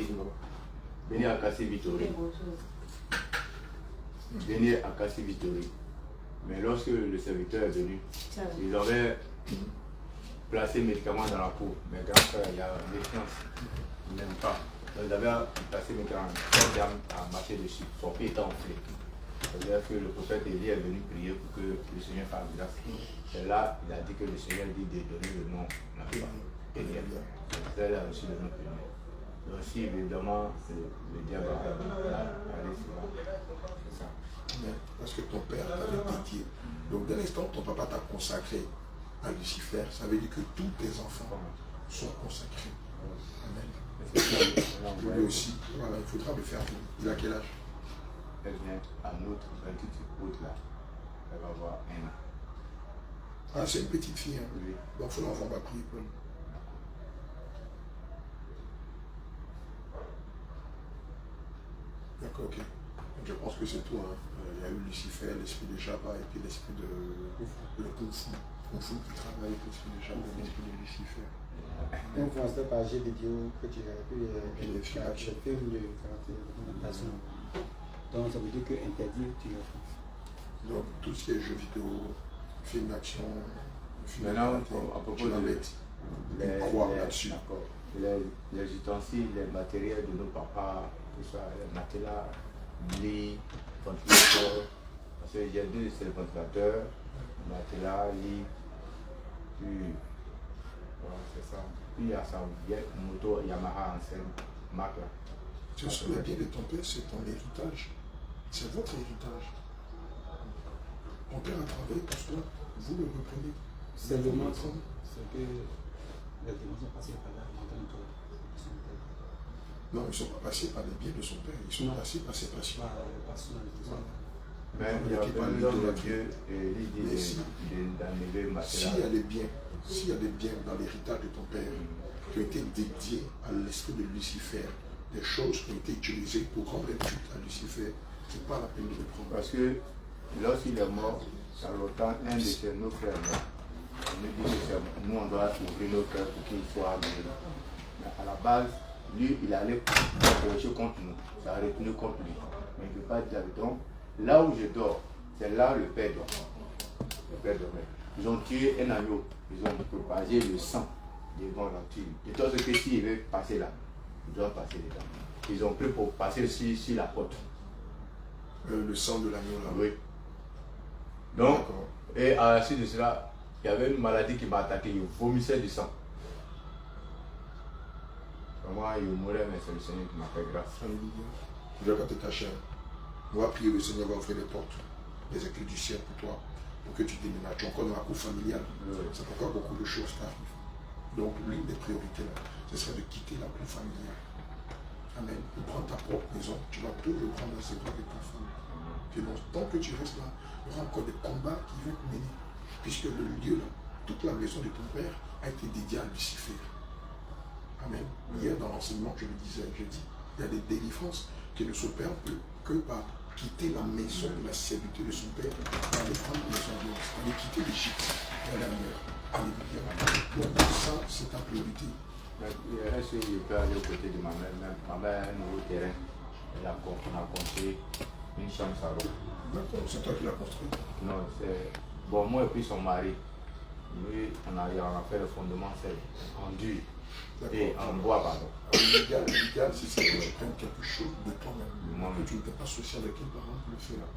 Vittori. Bénier Akassi Vittori. Mais lorsque le serviteur est venu, ils avaient placé médicaments dans la peau. Mes grands frères, il y a défiance. Ils n'aiment pas. Donc ils avaient placé médicaments à marcher dessus. Son pied était enflé. C'est-à-dire que le prophète Élie est venu prier pour que le Seigneur fasse grâce. Et là, il a dit que le Seigneur dit de donner le nom. Péniel. C'est là aussi le nom Péniel. Donc si évidemment le diable a allé sur là, c'est ça. Parce que ton père t'avait dédié. Donc dès l'instant ton papa t'a consacré à Lucifer, ça veut dire que tous tes enfants sont consacrés. Amen. Lui aussi, voilà, il faudra le faire. Il a quel âge? Elle vient à notre petite route là. Elle va avoir 1 an. Ah, c'est une petite fille. Hein. Oui. Donc il faut l'enfant va prier pour lui. D'accord, ok. Je pense que c'est tout. Hein. Il y a eu Lucifer, l'esprit de Jabba et puis l'esprit de le Kung Fu. Kung Fu qui travaille avec l'esprit de Jabba et l'esprit de Lucifer. Influencé par jeux vidéo que tu as pu les films d'action. Donc ça veut dire que interdire, tu le fais. Donc tout ce qui est jeux vidéo, films d'action, Maintenant, à propos de croire là-dessus. les ustensiles, les matériels de nos papas, tout ça, les matelas, lit, ventilateur. Parce que j'ai deux, c'est le ventilateur, matelas, lit, puis voilà, c'est ça. Puis il y a sa vieille moto Yamaha ancienne, marque là. Ce sont les biens de ton père, c'est ton héritage. C'est votre héritage. Ton père a travaillé pour cela, vous le reprenez. C'est le maçon, c'est que les démons sont passés par là, maintenant Non, ils ne sont pas passés par les biens de son père, ils sont passés par ses passions. Mais il y a un homme de Dieu et il dit d'enlever ma S'il y a des biens, s'il y a des biens dans l'héritage de ton père qui ont été dédiés à l'esprit de Lucifer, des choses qui ont été utilisées pour rendre un culte à Lucifer, c'est pas la peine de les prendre. Parce que lorsqu'il est mort, ça longtemps, un de nos frères morts. On nous dit que nous on doit ouvrir nos cœurs pour qu'il soit amené. Mais à la base, lui, il allait approcher contre nous. Ça a retenu contre lui. Mais il ne peut pas dire donc, là où je dors, c'est là où le père dort. Le père dormait. Ils ont tué un agneau. Ils ont propagé le sang devant la tuile. Et toi, ce que s'il veut passer là, il doit passer dedans. Ils ont pris pour passer sur la porte. Le sang de l'agneau là. Oui. Donc, et à la suite de cela, il y avait une maladie qui m'a attaqué. Il vomissait du sang. Moi, il mourait, mais c'est le Seigneur qui m'a fait grâce. Alléluia. Tu ne vas pas te cacher. On va prier, le Seigneur va ouvrir les portes, les éclats du ciel pour toi, pour que tu déménages. Tu es encore dans la cour familiale. C'est pourquoi beaucoup de choses t'arrivent. Donc, l'une des priorités là, ce serait de quitter la cour familiale. Amen. De prendre ta propre maison. Tu vas tout reprendre dans ses bras avec ta femme. Et donc, tant que tu restes là, il y aura encore des combats qui vont te mener. Puisque le lieu là, toute la maison de ton père a été dédiée à Lucifer. Amen. Hier, dans l'enseignement, je le disais, je dis, il y a des délivrances qui ne s'opèrent que par quitter la maison de la servitude de son père, pour aller prendre la maison de l'Église, aller quitter l'Égypte et aller ailleurs. Alléluia. Donc ça, c'est ta priorité. Est-ce que je peux aller aux côtés de ma mère? Ma mère a un nouveau terrain. On a construit une chambre salon. D'accord, c'est toi qui l'as construit. Non, c'est... Bon, moi et puis son mari. Lui, on a fait le fondement, c'est en dur. Et en bois, pardon. L'idéal, c'est que tu prennes quelque chose de toi-même. Que tu ne t'es pas associé avec tes parents pour le faire.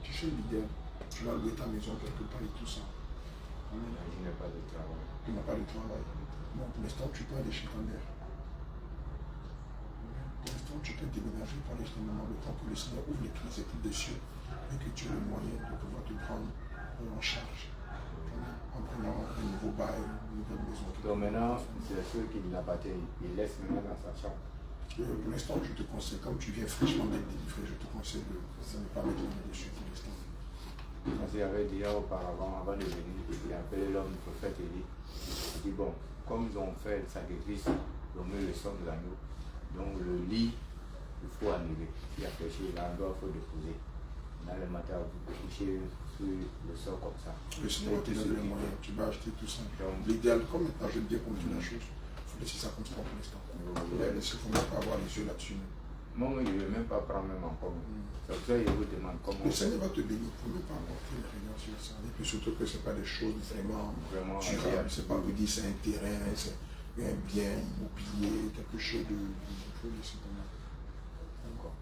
Tu fais l'idéal. Tu vas louer ta maison quelque part et tout ça. Je n'ai pas de travail. Tu n'as pas de travail. Non, pour l'instant, tu peux aller chez ta mère. Pour l'instant, tu peux déménager par les moment de temps que le Seigneur ouvre les clés des cieux et que tu aies le moyen de pouvoir te prendre en charge. En prenant un nouveau bail, une nouvelle maison. Donc maintenant, c'est ceux qui l'appartiennent. Il laisse maintenant dans sa chambre. Pour l'instant, je te conseille, comme tu viens fraîchement d'être délivré, je te conseille de ne pas mettre les mains dessus pour l'instant. Parce qu'il avait dit auparavant, avant de venir, il a appelé l'homme, le prophète Élie. Il dit bon, comme ils ont fait le sacrifice, ils ont mis le sang de l'agneau. Donc le lit, il faut annuler. S'il a péché, l'endroit, il faut déposer. Dans le matin, vous couchez sur le sol comme ça. Le Seigneur te donne les moyens, tu vas acheter tout ça. L'idéal, comme maintenant, je veux bien continuer la chose, il faut laisser ça comme ça pour l'instant. Il faut même pas avoir les yeux là-dessus. Moi, je ne veux même pas prendre même encore. C'est pour ça que je vous demande comment. Le Seigneur va te bénir, il ne faut même pas apporter les réunions sur ça. Et puis surtout que ce n'est pas des choses vraiment durables. Ce n'est pas vous dire c'est un terrain, c'est un bien immobilier, quelque chose de. Il faut laisser comme ça. Encore.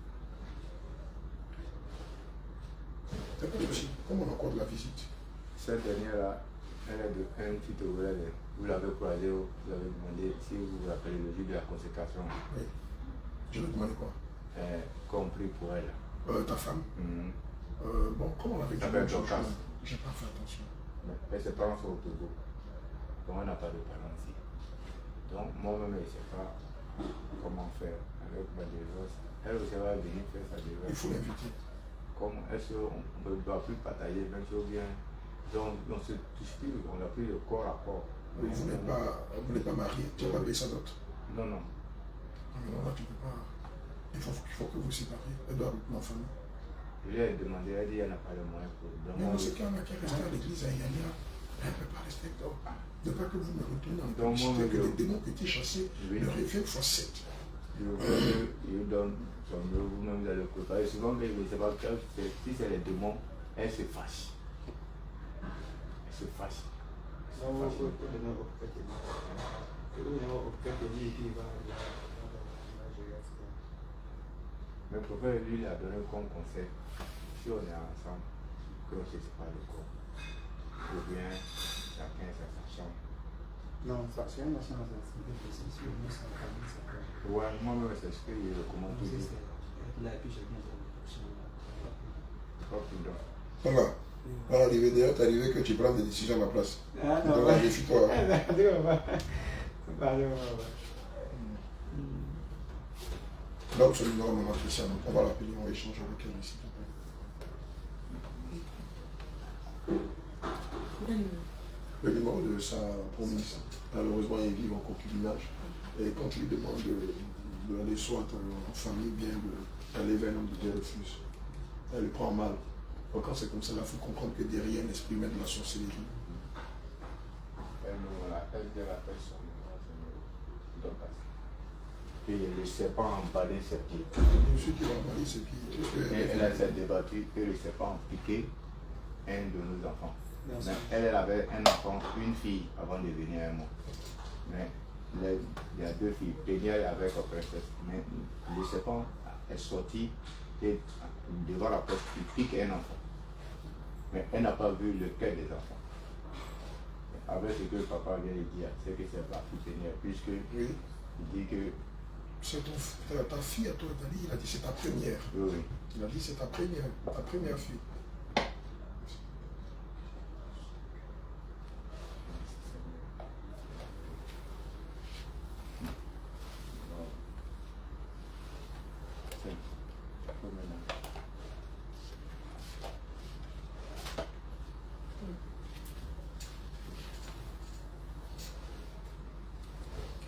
C'est pas possible. Comme on a encore de la visite. Cette dernière-là, elle est de un petit ouvrier. Vous l'avez croisé, vous avez demandé si vous vous rappelez le jour de la consécration. Oui. Je lui ai demandé quoi? Compris pour elle. Ta femme? Bon, comment on avait dit? J'ai pas fait attention. Mais ses parents sont au Togo. Donc on n'a pas de parents ici. Donc moi-même, je ne sais pas comment faire avec ma divorce. Elle aussi va venir faire sa divorce. Il faut l'inviter. Comment est-ce qu'on ne doit plus partager même chose bien? Donc on se touche plus, on a pris le corps à corps. Vous n'êtes pas marié, tu n'as pas payé sa dot? Non, non. Non, là tu ne peux pas. Il faut que vous séparez. Elle doit avec l'enfant. Je lui ai demandé, elle dit qu'elle n'a pas le moyen pour. Mais on sait qu'il y en a qui restent à l'église à Yania. Elle ne peut pas rester là. De pas que vous me retournez en publicité, que les démons qui étaient chassés le réveillent fois 7. Je vous donne son nom, vous-même vous allez le préparer. Souvent, mais c'est pas grave, si c'est les démons, elle se fâche. Elle se fâche. Mais pour faire, lui, il a donné comme conseil, si on est ensemble, que on ne se sépare le corps. Ou bien, chacun sa chambre. Non, ça, c'est une nation sensible, c'est sûr, nous, ça va pas ça. Ouais, moi-même, c'est ce que je recommande toujours. Pas plus d'or. Voilà. À l'arrivée d'ailleurs, t'es arrivé que tu prends des décisions à ma place. Ah, Donc, non, défie-toi. Là où c'est le numéro de maman Christiane, on va l'appeler, on va échanger avec elle ici. Le numéro de sa promise. Malheureusement, il vit en concubinage. Et quand il lui demande d'aller soit en famille, bien d'aller vers un homme de Dieu, refuse. Elle le prend mal. Donc quand c'est comme ça, il faut comprendre que derrière l'esprit met de la sorcellerie. Elle dit à la personne, et le serpent a emballé ses pieds. Bien sûr qu'il va emballer ses pieds. Et elle s'est débattue que le serpent a piqué un de nos enfants. Mais elle avait un enfant, une fille avant de venir à moi. Mais il y a deux filles. Première avec la princesse. Mais le serpent est sorti et devant la porte, il pique un enfant. Mais elle n'a pas vu le cœur des enfants. Avec ce que papa vient de dire, c'est que c'est parti tenir, puisque oui. Il dit que c'est ta fille à toi, Dali, il a dit c'est ta première. oui. Il a dit c'est ta première fille.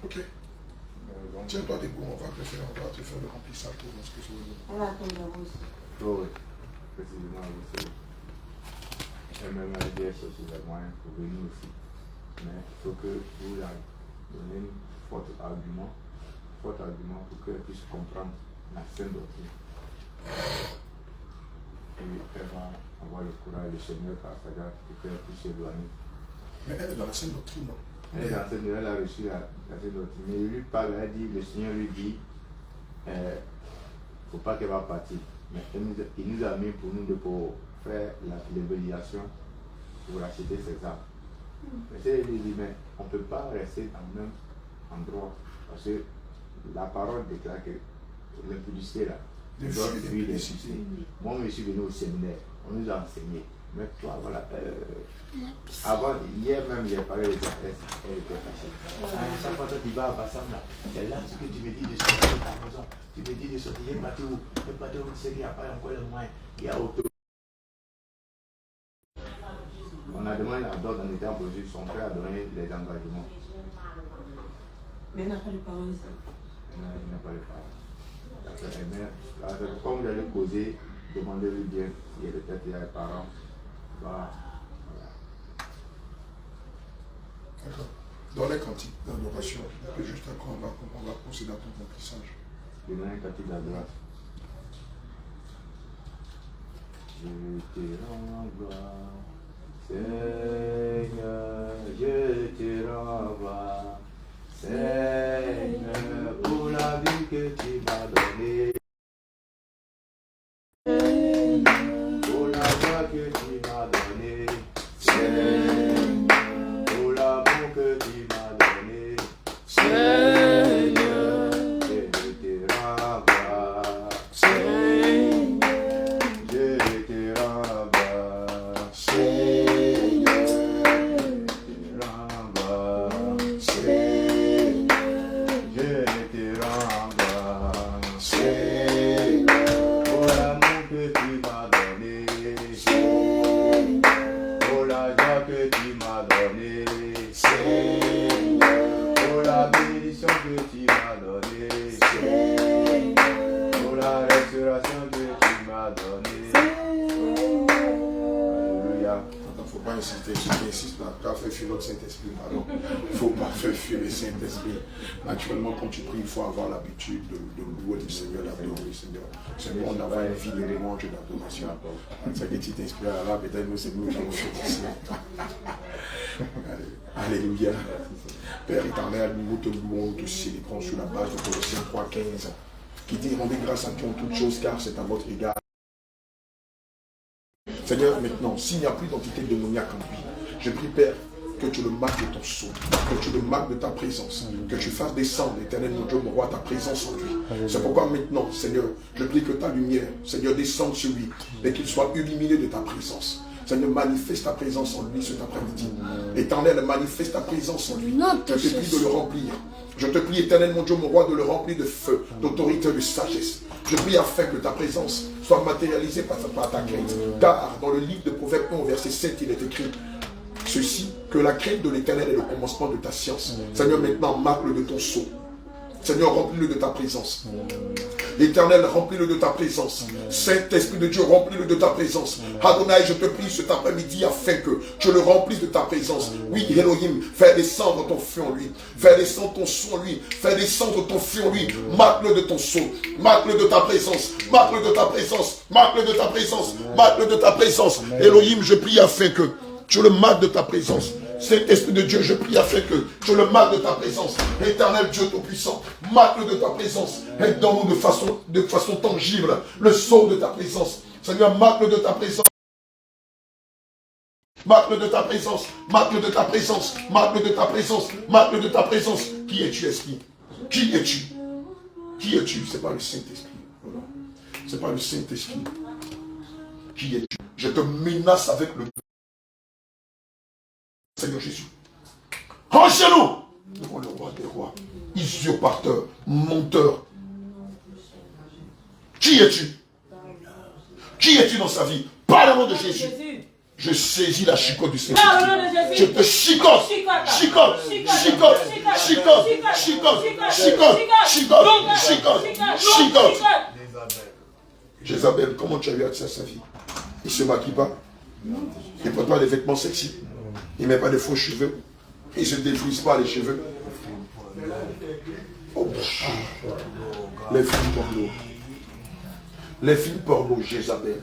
Ok. Tiens-toi debout, on va te faire le remplissage pour voir ce que je veux dire. Elle attend d'abord aussi. Oui, précisément, oui. Elle-même a dit qu'elle cherche les moyens pour venir aussi. Mais il faut que vous leur donnez un fort argument pour qu'elle puisse comprendre la sainte doctrine. Et elle va avoir le courage de Seigneur par sa grâce pour qu'elle puisse s'éloigner. Mais elle est dans la sainte doctrine, non? Elle a reçu la sainte doctrine. Mais lui parle, elle dit, le Seigneur lui dit, il ne faut pas qu'elle va partir. Mais il nous a mis pour nous pour faire l'évaluation pour acheter ses armes. Mais elle lui dit, mais on ne peut pas rester dans le même endroit. Parce que la parole déclare que l'impudicité là, on doit fuir l'impudicité. Moi, je suis venu au séminaire, on nous a enseigné. Mais toi, voilà, avant, hier même, j'ai parlé de elle était fâchée. Chaque fois que tu vas à Bassam, là, c'est là ce que tu me dis de sortir de ta maison. Tu me dis de sortir, il est parti où? Il est parti où? C'est qu'il n'y a pas encore le moyen. Il y a auto. On a demandé la dot, on était en procédure, son frère a donné les engagements. Mais elle n'a pas de parents ici. Il n'a pas de parents. Comme vous allez causer, demandez-lui bien s'il y a peut-être des parents. Voilà. D'accord. Dans les cantiques d'adoration, et juste après on va procéder à ton remplissage. Je donne un cantique d'adoration. Je te rends gloire, Seigneur, je te rends gloire, Seigneur, pour la vie que tu m'as donnée. Pour la joie que tu m'as donnée, Seigneur, pour l'amour que tu m'as donné, Seigneur, je te rends gloire, Seigneur, je te rends gloire, Seigneur, je te rends gloire, Seigneur, je te rends gloire, Seigneur, pour l'amour que tu m'as donné, pour la joie que tu m'as donnée, pour la bénédiction que tu m'as donnée, pour la restauration que tu m'as donnée. Alléluia. Attends, faut pas insister, si tu insistes là, tu as fait fuir notre Saint-Esprit, pardon. Il ne faut pas faire fuir le Saint-Esprit. Naturellement, quand tu pries, il faut avoir l'habitude de louer le Seigneur, d'adorer le Seigneur. C'est bon d'avoir une vie de louange et d'adoration. C'est que tu t'inspires là, peut-être nous, c'est nous qui avons fait ici. Alléluia. Père éternel, nous te louons, nous te célébrons sur la base de Colossiens 3,15 qui dit rendez grâce à Dieu en toutes choses car c'est à votre égard. Seigneur, maintenant, s'il n'y a plus d'entité démoniaque en lui, je prie, Père, que tu le marques de ton sceau, que tu le marques de ta présence, que tu fasses descendre, éternel mon Dieu, mon roi, ta présence en lui. C'est pourquoi maintenant, Seigneur, je prie que ta lumière, Seigneur, descende sur lui et qu'il soit illuminé de ta présence. Seigneur, manifeste ta présence en lui cet après-midi. Éternel, manifeste ta présence en lui. Je te prie de le remplir. Je te prie, éternel mon Dieu, mon roi, de le remplir de feu, d'autorité, de sagesse. Je prie afin que ta présence soit matérialisée par ta crainte. Car dans le livre de Proverbes 1, verset 7, il est écrit ceci, que la crainte de l'éternel est le commencement de ta science. Seigneur, maintenant, marque-le de ton sceau. Seigneur, remplis-le de ta présence. Éternel, remplis-le de ta présence. Saint-Esprit de Dieu, remplis-le de ta présence. Adonai, je te prie cet après-midi afin que tu le remplisses de ta présence. Oui, Elohim, fais descendre ton feu en lui. Fais descendre ton son en lui. Fais descendre ton feu en lui. Marque-le de ton sceau. Marque-le de ta présence. Marque-le de ta présence. Marque-le de ta présence. Marque-le de ta présence. Elohim, je prie afin que tu le marques de ta présence. Saint-Esprit de Dieu, je prie afin que tu le marques de ta présence. Éternel Dieu Tout-Puissant, marque-le de ta présence. Aide-nous de façon tangible le sceau de ta présence. Seigneur, marque-le de ta présence. Marque-le de ta présence. Marque-le de ta présence. Marque-le de ta présence. Marque-le de ta présence. Qui es-tu, Esprit? Qui es-tu? Qui es-tu? Ce n'est pas le Saint-Esprit. Ce n'est pas le Saint-Esprit. Qui es-tu? Je te menace avec le Seigneur Jésus. En genoux devant le roi des rois, usurpateur, menteur. Qui es-tu? Qui es-tu dans sa vie? Par le nom de Jésus. Je saisis la chicote du Saint-Esprit. Je te chicote. Chicote. Chicote. Chicote. Chicote. Chicote. Chicote. Chicote. Jézabel, comment tu as eu accès à sa vie? Il ne se maquille pas. Il ne porte pas des vêtements sexy. Il ne met pas de faux cheveux. Il ne se défrise pas les cheveux. Oh, les films porno. Les films porno, Jézabel.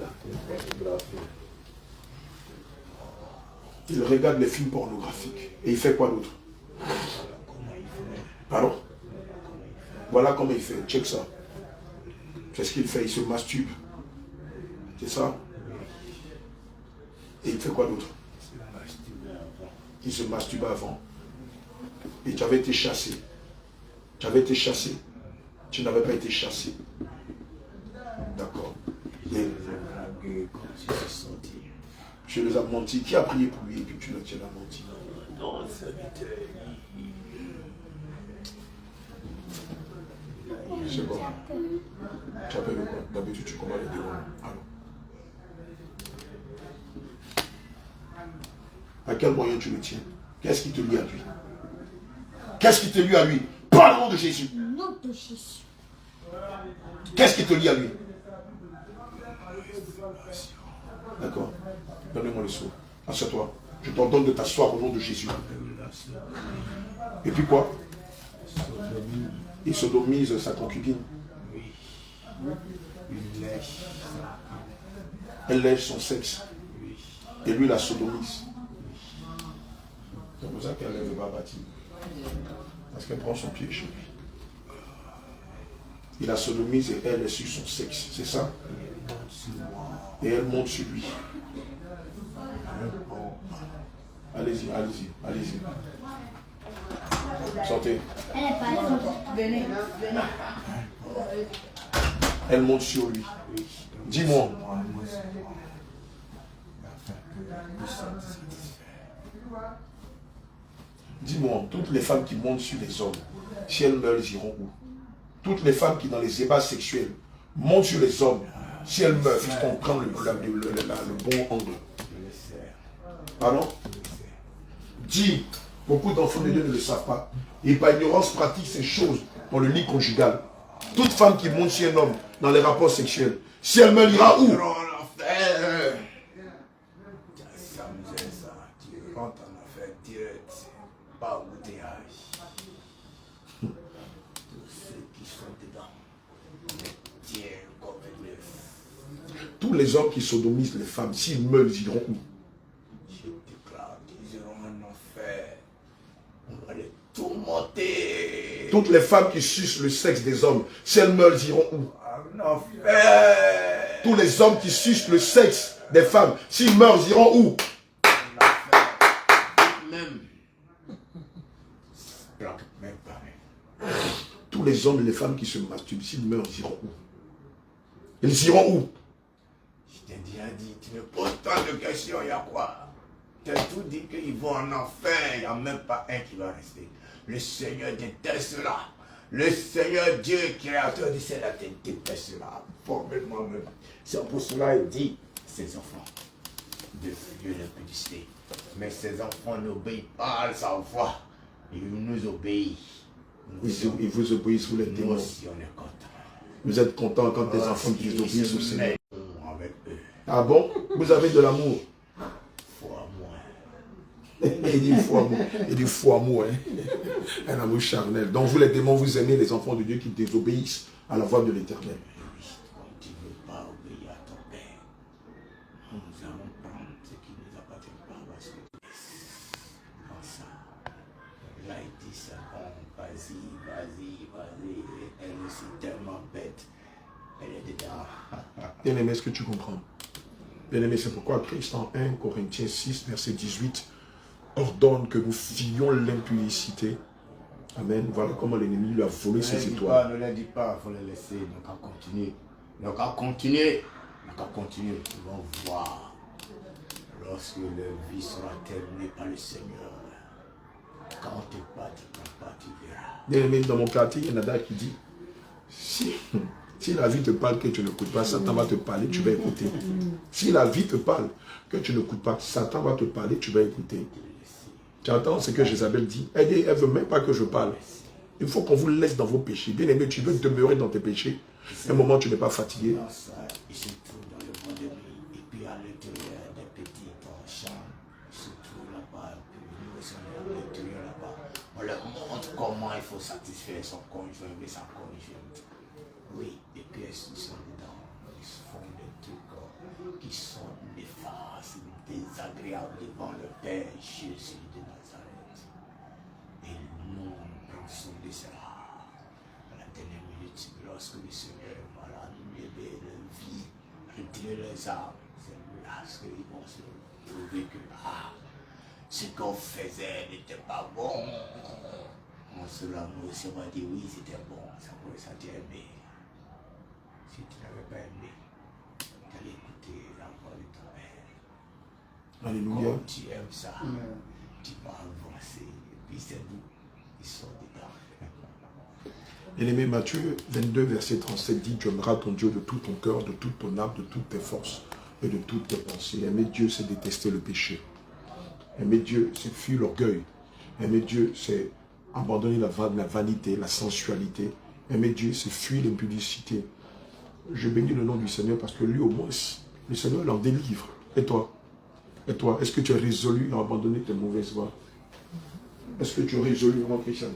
Il regarde les films pornographiques. Et il fait quoi d'autre? Pardon? Voilà comment il fait. Check ça. C'est ce qu'il fait. Il se masturbe. C'est ça? Et il fait quoi d'autre? Il se masturbe avant. Et tu avais été chassé. Tu avais été chassé. Tu n'avais pas été chassé. D'accord. Et tu les as menti. Qui a prié pour lui et puis tu l'as menti? Non, c'est bon. Tu appelles le quoi? D'habitude tu combats les démons. Alors. À quel moyen tu le tiens? Qu'est-ce qui te lie à lui? Qu'est-ce qui te lie à lui? Par le nom de Jésus. Nom de Jésus. Qu'est-ce qui te lie à lui? D'accord. Donne-moi le sceau. Assieds-toi. Je t'ordonne de t'asseoir au nom de Jésus. Et puis quoi? Il sodomise sa concubine. Elle lèche son sexe. Et lui la sodomise. C'est pour ça qu'elle ne veut pas bâtir. Parce qu'elle prend son pied chez lui. Il la sodomise et elle est sur son sexe. C'est ça? Et elle monte sur lui. Allez-y, allez-y, allez-y. Sortez. Venez. Elle monte sur lui. Dis-moi. Dis-moi, toutes les femmes qui montent sur les hommes, si elles meurent, elles iront où? Toutes les femmes qui dans les ébats sexuels montent sur les hommes, si elles meurent, il faut qu'on prenne le bon angle. Pardon? Dis, beaucoup d'enfants de Dieu ne le savent pas. Et par ignorance pratique ces choses dans le lit conjugal. Toute femme qui monte sur un homme dans les rapports sexuels, si elle meurt, ira où? Pas embouteillage. Tous ceux qui sont dedans, tiens comme neuf. Tous les hommes qui sodomisent les femmes, s'ils meurent, ils iront où? Je déclare qu'ils auront un enfer. Toutes les femmes qui sucent le sexe des hommes, si elles meurent, elles iront où? Tous les hommes qui sucent le sexe des femmes, s'ils meurent, ils iront où? Même pas. Tous les hommes et les femmes qui se masturbent, s'ils meurent, ils iront où? Ils iront où? Je t'ai déjà dit, tu me poses tant de questions, il y a quoi? Tu as tout dit qu'ils vont en enfer, il n'y a même pas un qui va rester. Le Seigneur déteste cela. Le Seigneur Dieu, créateur du ciel, la terre, déteste cela. Formellement même. C'est pour cela qu'il dit, ses enfants, de fuir l'impudicité. Mais ses enfants n'obéissent pas à sa voix. Ils nous obéissent. Ils vous obéissent, vous les Nous démons. aussi, on est contents. Vous êtes content quand des enfants qui vous obéissent au Seigneur. Avec eux. Ah bon? Vous avez de l'amour? Foi moi. Il dit foi amour. Il dit foi amour. Hein? Un amour charnel. Donc vous les démons, vous aimez les enfants de Dieu qui désobéissent à la voix de l'Éternel. Quand tu ne veux pas obéir à ton Père, nous allons prendre ce qui ne nous appartient pas parce que comme ça, là il dit ça, bon, vas-y. Elle est aussi tellement bête. Elle est dedans. Bien-aimé, est-ce que tu comprends? Bien-aimé, c'est pourquoi Christ en 1 Corinthiens 6, verset 18, ordonne que nous fuyions l'impudicité. Amen. Voilà comment l'ennemi lui a volé ses étoiles. Ne les dis pas, il faut les laisser. Donc à continuer. Donc à continuer. Ils vont voir. Lorsque leur vie sera terminée par le Seigneur. Quand tu pars, tu verras. Bien-aimé, dans mon quartier, il y en a qui dit, si la vie te parle que tu n'écoutes pas, Satan va te parler, tu vas écouter. Si la vie te parle que tu n'écoutes pas, Satan va te parler, tu vas écouter. Tu entends ce que Jézabel dit? Elle ne veut même pas que je parle. Il faut qu'on vous laisse dans vos péchés. Bien aimé, tu veux demeurer dans tes péchés. À un moment, tu n'es pas fatigué. Il se trouve dans le monde de nuit. Et puis à l'intérieur des petits champs, il se trouve là-bas. Et puis nous aussi, on est à l'intérieur là-bas. On leur montre comment il faut satisfaire son conjoint et sa conjointe. Oui, et puis ils sont dedans. Ils font des trucs qui sont néfastes, désagréables devant le Père Jésus de Nazareth. Et nous, nous sommes de cela. À la dernière minute, lorsque le Seigneur va enlever leur vie, retirer leurs âmes, c'est là qu'ils vont se trouver que ce qu'on faisait n'était pas bon. En cela, nous aussi, on va dire oui, c'était bon, ça pourrait sentir aimé. Si tu n'avais pas aimé, tu allais écouter la voix de ton Père. Alléluia. Quand tu aimes ça, tu vas avancer. Et puis c'est nous qui sommes dedans. Bien-aimé, Matthieu 22, verset 37 dit, tu aimeras ton Dieu de tout ton cœur, de toute ton âme, de toutes tes forces et de toutes tes pensées. Aimer Dieu, c'est détester le péché. Aimer Dieu, c'est fuir l'orgueil. Aimer Dieu, c'est abandonner la vanité, la sensualité. Aimer Dieu, c'est fuir l'impudicité. Je bénis le nom du Seigneur parce que lui, au moins, le Seigneur l'en délivre. Et toi? Et toi, est-ce que tu es résolu à abandonner tes mauvaises voies? Est-ce que tu es résolu, mon Christian?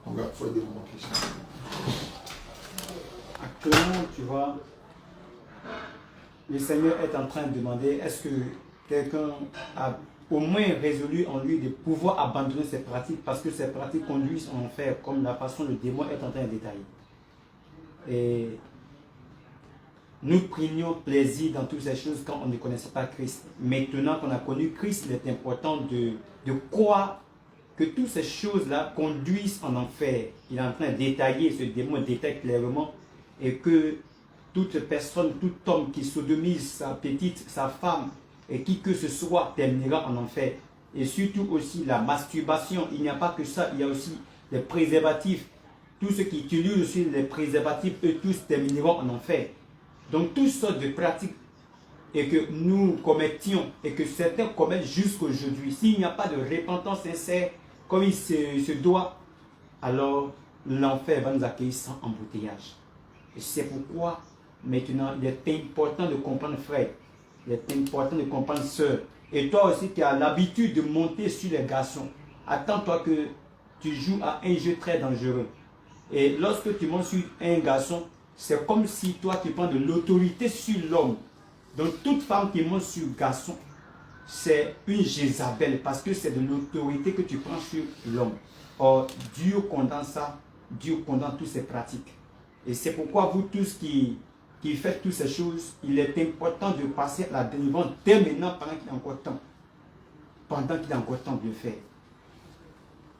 Regarde, il faut aider mon Christian. Actuellement, tu vois, le Seigneur est en train de demander, est-ce que quelqu'un a au moins résolu en lui de pouvoir abandonner ses pratiques parce que ces pratiques conduisent en enfer, comme la façon le démon est en train de détailler. Et nous prenions plaisir dans toutes ces choses quand on ne connaissait pas Christ. Maintenant qu'on a connu Christ, il est important de croire que toutes ces choses-là conduisent en enfer. Il est en train de détailler, ce démon détaille clairement, et que toute personne, tout homme qui sodomise sa petite, sa femme, et qui que ce soit, terminera en enfer. Et surtout aussi la masturbation. Il n'y a pas que ça, il y a aussi les préservatifs. Tous ceux qui utilisent aussi les préservatifs, eux tous termineront en enfer. Donc toutes sortes de pratiques et que nous commettions et que certains commettent jusqu'aujourd'hui. S'il n'y a pas de repentance sincère comme il se doit, alors l'enfer va nous accueillir sans embouteillage. Et c'est pourquoi maintenant il est important de comprendre, frère, il est important de comprendre, sœur, et toi aussi qui as l'habitude de monter sur les garçons, attends-toi que tu joues à un jeu très dangereux. Et lorsque tu montes sur un garçon, c'est comme si toi tu prends de l'autorité sur l'homme. Donc toute femme qui monte sur garçon, c'est une Jézabel parce que c'est de l'autorité que tu prends sur l'homme. Or, Dieu condamne ça Dieu condamne toutes ces pratiques. Et c'est pourquoi vous tous qui faites toutes ces choses, il est important de passer à la délivrance dès maintenant pendant qu'il y a encore temps. Pendant qu'il y a encore temps de le faire.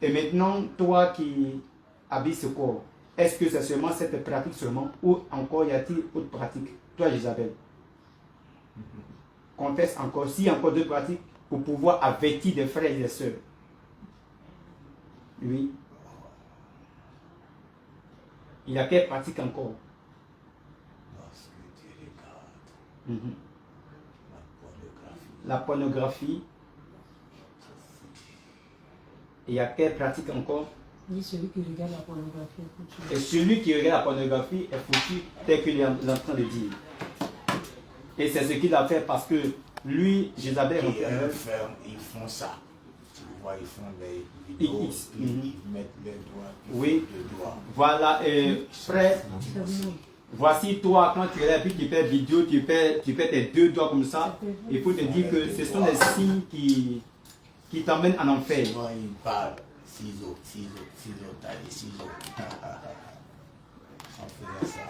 Et maintenant, toi qui habites ce corps, est-ce que c'est seulement cette pratique seulement ou encore y a-t-il autre pratique? Toi, Isabelle, confesse encore, s'il y a encore deux pratiques pour pouvoir avertir des frères et des sœurs. Oui. Il y a quelle pratique encore? Lorsque tu regardes la pornographie. Et il y a quelle pratique encore? Ni celui qui regarde la pornographie est foutu. Et celui qui regarde la pornographie est foutu, tel qu'il est en train de dire. Et c'est ce qu'il a fait parce que lui, Jézabel, ils font ça. Tu vois, ils font les vidéos, ils mettent les doigts. Oui, voilà, frère, voici toi, quand tu es là, puis tu fais vidéo, tu fais tes deux doigts comme ça, il faut te dire que ce sont des signes qui t'emmènent en enfer. Souvent, ils parlent ciseaux, taille, ciseaux. On faisait ça.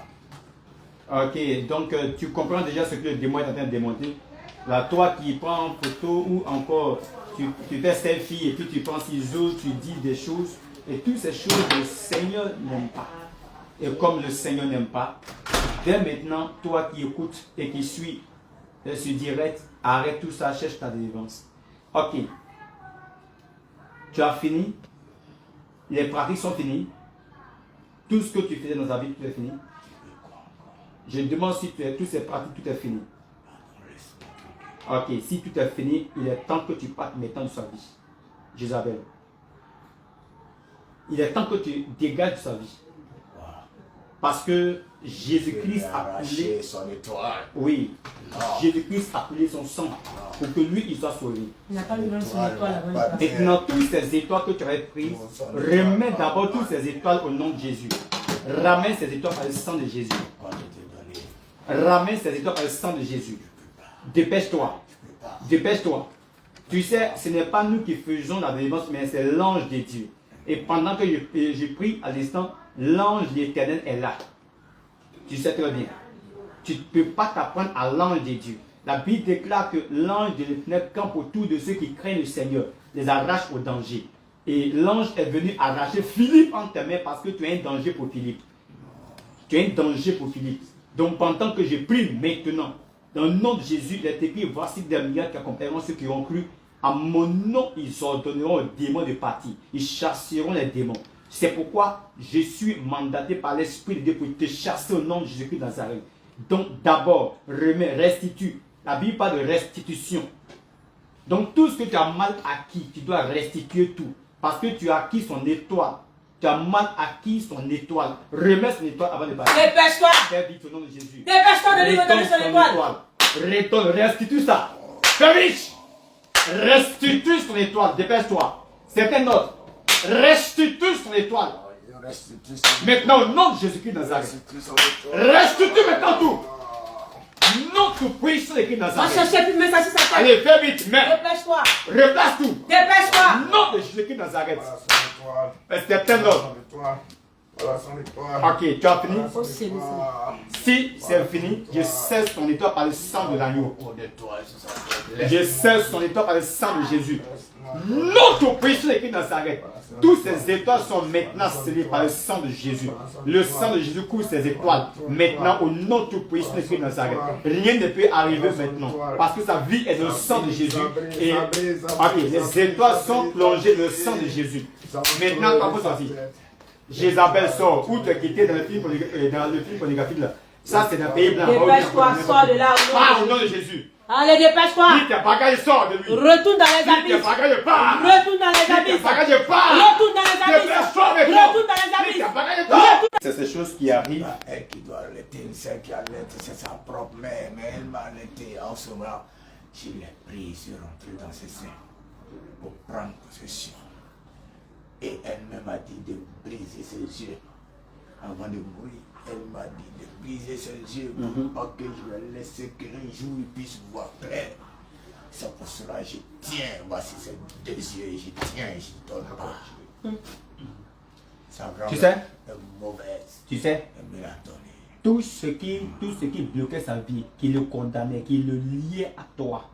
Ok, donc tu comprends déjà ce que le démon est en train de démontrer. Là, toi qui prends photo ou encore tu fais selfie et puis tu prends ciseaux, tu dis des choses. Et toutes ces choses, le Seigneur n'aime pas. Et comme le Seigneur n'aime pas, dès maintenant, toi qui écoutes et qui suis ce direct, arrête tout ça, cherche ta délivrance. Ok. Tu as fini. Les pratiques sont finies. Tout ce que tu faisais dans ta vie, tout est fini. Je demande si toutes ces pratiques, tout est fini. Ok, si tout est fini, il est temps que tu partes maintenant de sa vie. Jézabel. Il est temps que tu dégages de sa vie. Parce que Jésus-Christ a coulé son étoile. Oui. Jésus-Christ a coulé son sang pour que lui, il soit sauvé. Il n'a pas besoin de son étoile avant. Maintenant, toutes ces étoiles que tu avais prises, remets d'abord toutes ces étoiles au nom de Jésus. Ramène ces étoiles par le sang de Jésus. Ramène ces étoiles par le sang de Jésus. Dépêche-toi. Dépêche-toi. Tu sais, ce n'est pas nous qui faisons la délivrance, mais c'est l'ange de Dieu. Et pendant que je prie à l'instant, l'ange de l'Éternel est là. Tu sais très bien. Tu ne peux pas t'apprendre à l'ange de Dieu. La Bible déclare que l'ange de l'Éternel campe autour de ceux qui craignent le Seigneur, les arrache au danger. Et l'ange est venu arracher Philippe en tes mains parce que tu es un danger pour Philippe. Tu es un danger pour Philippe. Donc pendant que je prie maintenant, dans le nom de Jésus, il est écrit, voici des milliards qui accompagneront ceux qui ont cru. À mon nom, ils ordonneront aux démons de partir. Ils chasseront les démons. C'est pourquoi je suis mandaté par l'Esprit de Dieu pour te chasser au nom de Jésus-Christ de Nazareth. Donc d'abord, remets, restitue. La Bible parle de restitution. Donc tout ce que tu as mal acquis, tu dois restituer tout. Parce que tu as acquis son étoile. Tu as mal acquis son étoile. Remets son étoile avant de partir. Dépêche-toi. Fais vite au nom de Jésus. Dépêche-toi de lui redonner son étoile. Retourne, restitue ça. Fais vite. Restitue son étoile. Dépêche-toi. C'est un autre. Restitue son étoile. Maintenant, au nom de Jésus-Christ de Nazareth. Restitue maintenant tout. Non, tu pries sur l'écrit de Nazareth. Allez, fais vite, mais. Dépêche-toi. Replace tout. Dépêche-toi. Non de Jésus-Christ de Nazareth. C'est un autre. Ok, tu as fini? Si c'est fini, je cesse ton étoile par le sang de l'agneau. Je cesse ton étoile par le sang de Jésus. Notre péché est écrit dans Nazareth. Toutes ces étoiles sont maintenant scellées par le sang de Jésus. Le sang de Jésus couvre ces étoiles. Maintenant, au nom de tout péché est écrit dans Nazareth. Rien ne peut arriver maintenant. Parce que sa vie est dans le sang de Jésus. Et les étoiles sont plongées dans le sang de Jésus. Maintenant, quand vous sortez, Jézabel sort. Où tu as quitté dans le film pornographique là. Ça, c'est un pays blanc. Dépêche-toi, sors de là au nom de Jésus. Allez, dépêche-toi. Dis tes bagages, sors de lui. Retourne dans les abysses. Dis tes bagages, pars. Retourne dans les abysses. Dis tes bagages, pars. Retourne dans les abysses. Retourne dans les abysses. Dis tes bagages, pars. C'est ces choses qui arrivent. Elle qui doit allaiter, celle qui allaite, c'est sa propre mère. Mais elle m'a allaité en ce moment. Je l'ai prise, je suis rentré dans ses seins pour prendre possession. Et elle m'a dit de briser ses yeux avant de mourir. Elle m'a dit de briser ses yeux pour que je la laisse qu'un jour il puisse voir clair. C'est pour cela que je tiens, voici ces deux yeux, je tiens, je ne donne pas. Tu sais? Mauvaise. Tu sais? Elle me l'a donné. Tout ce qui bloquait sa vie, qui le condamnait, qui le liait à toi,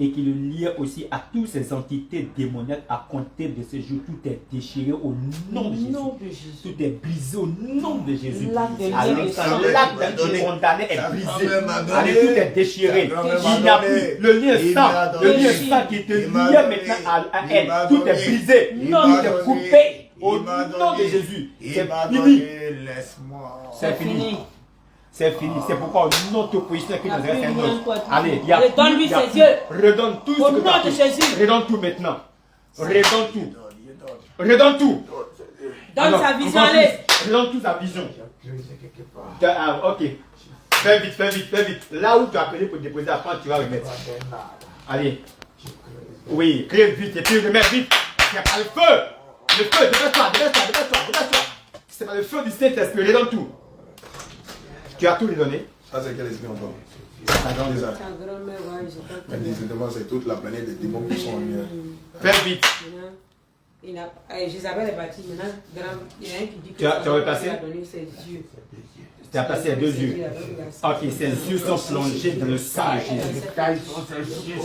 et qui le liait aussi à toutes ces entités démoniaques à compter de ces jours, tout est déchiré au nom de Jésus. Tout est brisé au nom de Jésus. L'acte qui condamnait est brisé. Allez, tout est déchiré. Il n'y a plus le lien sang qui te liait maintenant à elle. Tout est brisé. Tout est coupé au nom de Jésus. C'est fini. C'est fini. C'est fini. C'est pourquoi au nom de position qui nous reste un autre. Allez, il y a redonne-lui ses yeux. Redonne tout ce que tu as fait. Redonne tout maintenant. Redonne tout. Redonne tout. Donne sa vision, allez. Redonne toute sa vision. Ok. Fais vite, fais vite, fais vite. Là où tu as appelé pour déposer la fin, tu vas remettre. Allez. Oui, crée vite et puis remets vite. Il n'y a pas le feu. Le feu, dépêche-toi, dépêche-toi, dépêche-toi, dépêche-toi. C'est pas le feu du Saint-Esprit, redonne tout. Tu as tout redonné. Ça, c'est quel esprit encore? Ta grand-mère, ouais, je sais pas. Mais c'est toute la planète des démons qui sont en lumière. Fais vite. Isabelle est partie. Maintenant, il y a un qui dit que Tu as repassé? il a donné ses yeux. Tu as passé les 2 yeux. Ok, ses yeux sont plongés dans le sang de Jésus. Les écailles sont sur ses yeux.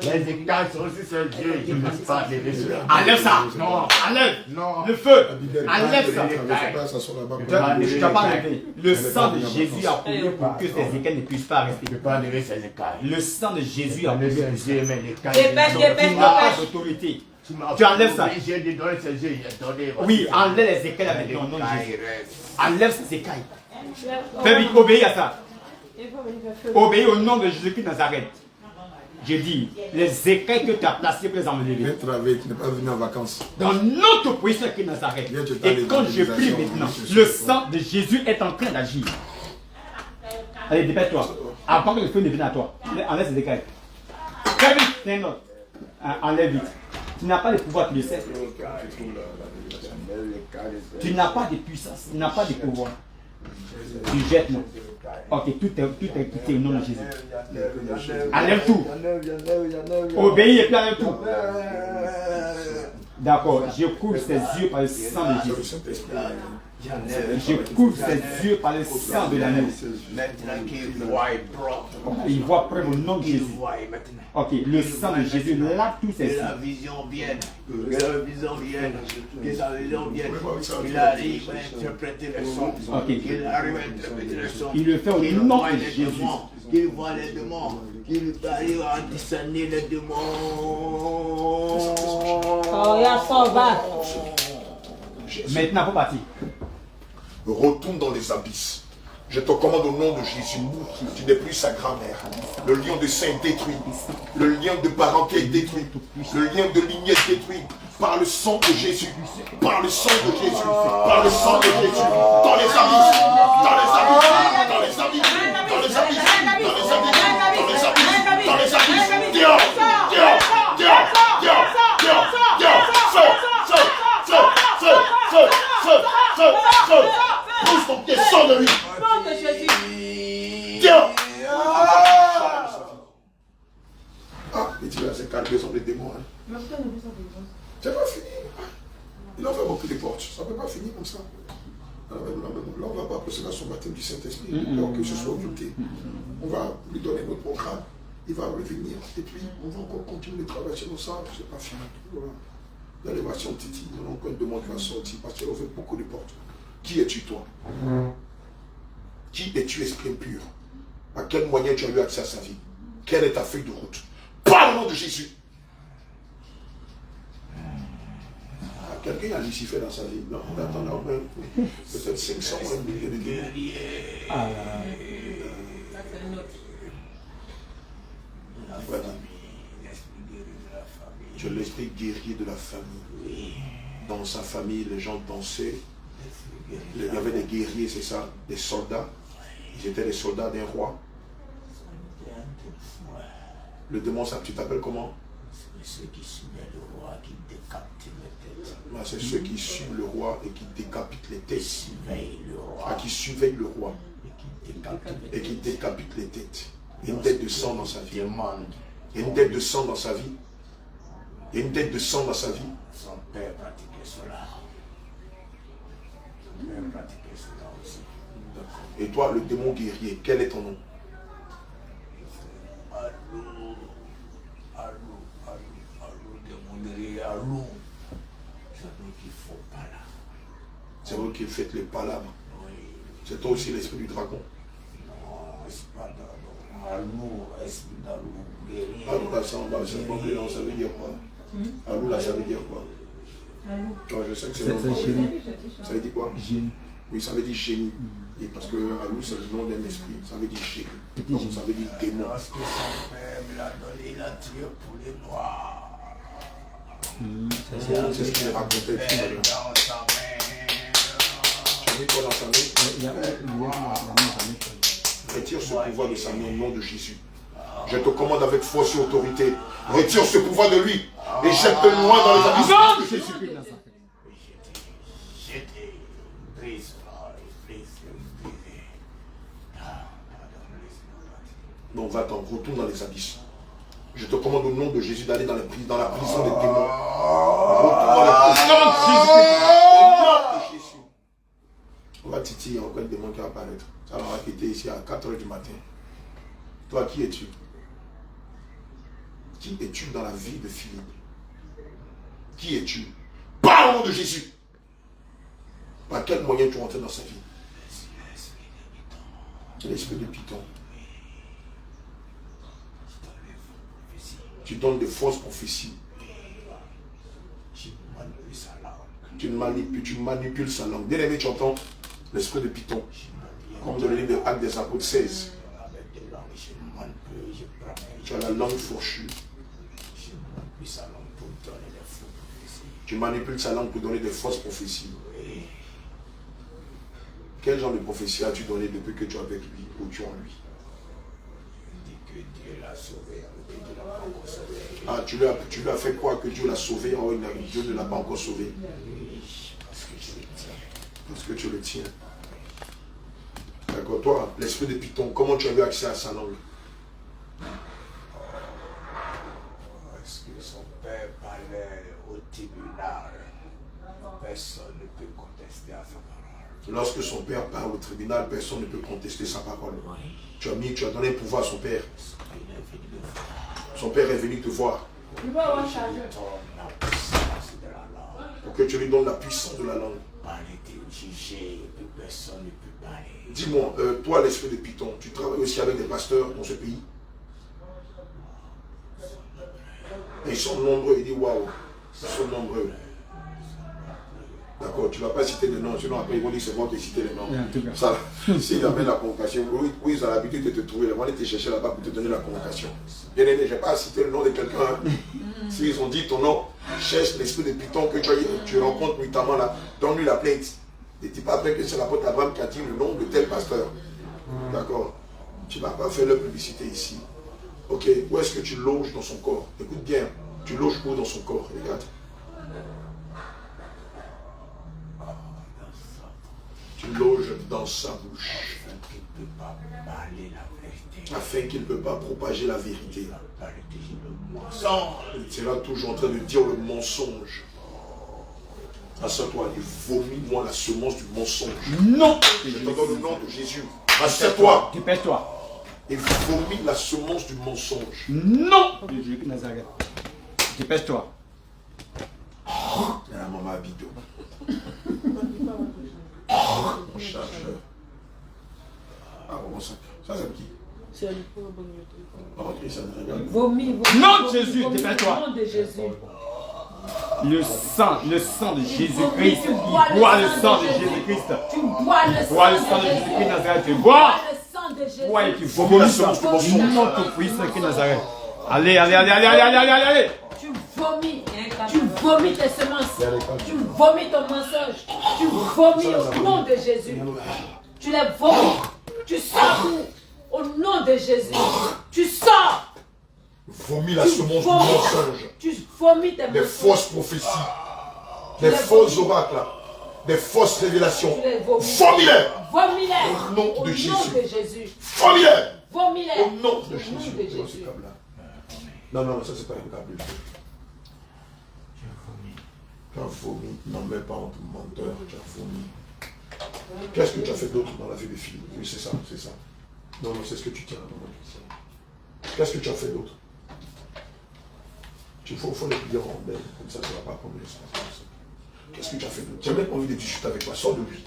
Les écailles sont sur ses yeux. Je ne peux pas les laisser. Enlève ça. Non, enlève. Non. Le feu. Enlève ça. Je ne t'ai pas enlevé. Le sang de Jésus a coulé pour que ces écailles ne puissent pas rester. Je ne peux pas enlever ces écailles. Le sang de Jésus a coulé. Dépêche, Tu n'as pas d'autorité. Tu enlèves ça. J'ai de donner ses yeux. Oui, enlève les écailles avec ton nom de Jésus. Enlève ces écailles. Fais vite, obéis à ça. Obéis au nom de Jésus-Christ de Nazareth. Je dis, les écailles que tu as placées pour les enlever. Viens travailler, tu n'es pas venu en vacances. Dans notre position qui est Nazareth. Et quand je prie maintenant, le sang de Jésus est en train d'agir. Allez, dépêche-toi. Avant que le feu ne vienne à toi. Enlève ces écailles. Fais vite, c'est un autre. Enlève vite. Tu n'as pas de pouvoir, tu le sais. Tu n'as pas de puissance, tu n'as pas de pouvoir. Tu jettes, non. Ok, tout est quitté au nom de Jésus. Enlève tout. Obéis et puis enlève tout. D'accord, je couvre ses yeux par le sang de Jésus. Je couvre ses yeux par le sang de l'agneau. Maintenant qu'il voit Il voit près au nom de Jésus. Ok, le sang de Jésus lave tous ses yeux. Que la vision vienne. Que la vision vienne. Que sa vision vienne. Il arrive à interpréter le son. Ok. Il arrive à interpréter le son. Il le fait au nom de Jésus. Qu'il voit les démons. Qu'il arrive à discerner les démons. Oh, il y a ça, va. Maintenant, faut partir. Retourne dans les abysses. Je te commande au nom de Jésus. Tu n'es plus sa grand-mère. Le lion de sein est détruit. Le lien de parenté est détruit. Le lien de lignée est détruit. Par le sang de Jésus. Par le sang de Jésus. Par le sang de Jésus. Dans les abysses. Dans les abysses. Dans les abysses. Dans les abysses. Dans les abysses. Dans les abysses. Dans les abysses. Dehors. Dehors. Dehors. Dehors. Dehors. Dehors. Feu. Feu. Feu. Feu. Feu. Feu. Feu. Feu. Pousse ton pied, sors de lui. Nom de Jésus. Dehors. Ah, mais tu vois, c'est calmé sur les démons. Hein. C'est pas fini. Il en fait beaucoup de portes. Ça ne peut pas finir comme ça. Là, on va pas procéder à son baptême du Saint-Esprit. Alors que ce soit occulté. On va lui donner notre programme. Il va revenir. Et puis, on va encore continuer de travailler sur ça. C'est pas fini. Voilà. L'élévation Titi, on a encore une demande qui va sortir parce qu'elle ouvre beaucoup de portes. Qui es-tu, toi? Qui es-tu, esprit impur? À quel moyen tu as eu accès à sa vie? Quelle est ta feuille de route? Par le nom de Jésus. Quelqu'un a Lucifer dans sa vie? Non, on attend peut-être 500 ou 1 million de guerriers. Voilà. Tu es l'esprit guerrier de la famille. Dans sa famille, les gens dansaient. Il y avait des guerriers, c'est ça, des soldats. Ils étaient les soldats d'un roi. Le démon, ça, tu t'appelles comment? C'est ceux qui suivaient le roi, qui décapitent les têtes. C'est ceux qui suivent le roi et qui décapitent les têtes. Qui surveillent le roi et qui décapitent les têtes. Il y a une tête de sang dans sa vie. Il y a une tête de sang dans sa vie. Il y a une tête de sang dans sa vie. Son père pratiquait cela. Même pratiquer cela aussi. Et toi, le démon guerrier, quel est ton nom? Allô, démon guerrier, allô. C'est nous qui font pas là. C'est vous qui faites les palabres. Oui. C'est toi aussi l'esprit du dragon. Non, c'est pas dragon. Allô, esprit d'allô, guerrier. Allô, là, ça veut dire quoi? Allô, là, ça veut dire quoi? Oh, je sais que c'est le nom. Ça veut dire quoi? Génie. Oui, ça veut dire génie. Et parce que Allô, c'est le nom d'un esprit. Ça veut dire génie. Donc, ça veut dire démon. Lorsque son père me l'a donné, il a tué pour les noirs. C'est ce qu'il racontait tout à l'heure. Dans sa main. Tu as mis quoi dans sa main? Il y a Retire ce pouvoir de sa main au nom de Jésus. Je te commande avec force et autorité. Retire ce pouvoir de lui et jette-le loin dans les abysses de Jésus. J'étais brise. Non, va-t'en, retourne dans les abysses. Je te commande au nom de Jésus d'aller dans la prison des démons. Retourne dans la prison de Jésus. On va titiller encore le démon qui va apparaître. Ça va quitter ici à 4 h du matin. Toi, qui es-tu? Qui es-tu dans la vie de Philippe? Qui es-tu? Parle au nom de Jésus. Par quel moyen tu rentres dans sa vie? L'esprit de Python. Tu donnes de fausses prophéties. Tu manipules sa langue. Bien aimé, tu entends l'esprit de Python. Comme dans le livre de Actes des Apôtres 16. Tu as la langue fourchue. Tu manipules sa langue pour donner de fausses prophéties. Quel genre de prophétie as-tu donné depuis que tu es avec lui ou tu es en lui? Que Dieu l'a sauvé, que Dieu l'a pas encore sauvé. Ah, tu lui as fait quoi que Dieu l'a sauvé? Oh, Dieu ne l'a pas encore sauvé. Parce que je le tiens. Parce que tu le tiens. D'accord, toi, l'esprit de Python, comment tu as eu accès à sa langue? Parce que son père parlait au tribunal. Personne ne peut contester à sa parole. Lorsque son père parle au tribunal, personne ne peut contester sa parole. Oui. Tu as donné un pouvoir à son père. Son père est venu te voir. Pour que tu lui donnes la puissance de la langue. Dis-moi, toi l'esprit de Python, tu travailles aussi avec des pasteurs dans ce pays? Et ils sont nombreux, il dit waouh, ils sont nombreux. D'accord, tu ne vas pas citer de noms, sinon après ils vont dire c'est bon de citer les noms. Ça, s'ils amènent la convocation, oui, ils ont l'habitude de te trouver, ils vont aller te chercher là-bas pour te donner la convocation. Bien aimé, je n'ai pas cité le nom de quelqu'un. S'ils ont dit ton nom, cherche l'esprit de Python que tu rencontres notamment là, donne-lui la plainte. Ne dis pas après que c'est l'apôtre Abraham qui a dit le nom de tel pasteur. D'accord, tu ne vas pas faire la publicité ici. Ok, où est-ce que tu loges dans son corps? Écoute bien, tu loges où dans son corps? Regarde. Tu loges dans sa bouche. Afin qu'il ne peut pas propager la vérité. Il sera toujours en train de dire le mensonge. Assieds-toi et vomis-moi la semence du mensonge. Non! Je te donne le nom de Jésus. Assieds-toi. Dépêche-toi. Et vomis la semence du mensonge. Non! Jésus de Nazareth. Dépêche-toi. La maman Abidou. Mon chargeur. Ah bon, ça c'est qui? C'est le pauvre bonne. Ok, ça ne regarde pas. Vomis, Non, Jésus, dépêche-toi. Au nom de Jésus. Le sang de Jésus-Christ. Bois le sang de Jésus-Christ. Tu bois le sang de Jésus-Christ Nazareth. Tu bois. le sang de Jésus. Bois et tu vomis la semence du mensonge. Non, tout puissant qui Nazareth. Allez. Tu vomis. Tu vomis tes semences. Tu vomis ton mensonge. Tu vomis au nom de Jésus. Tu les vomis. Tu sors au nom de Jésus. Tu sors. Vomis la semence du mensonge. Tu vomis tes des mensonges. fausses prophéties, des faux oracles, des fausses révélations. Vomis-les. Vomis-les. Au nom de Jésus. Vomis-les. Vomis-les. Au nom de Jésus. Jésus. Non, ça c'est pas un câble. Tu as vomi. Non, mais pas en tout menteur. Tu as vomi. Qu'est-ce que tu as fait d'autre dans la vie des filles? Oui, c'est ça, c'est ça. Non, non, c'est ce que tu tiens dans la main. Qu'est-ce que tu as fait d'autre? Il faut les plier en belle, comme ça, tu ne vas pas prendre l'espace. Qu'est-ce que tu as fait d'autre? Tu as même envie de discuter avec toi, sors de lui.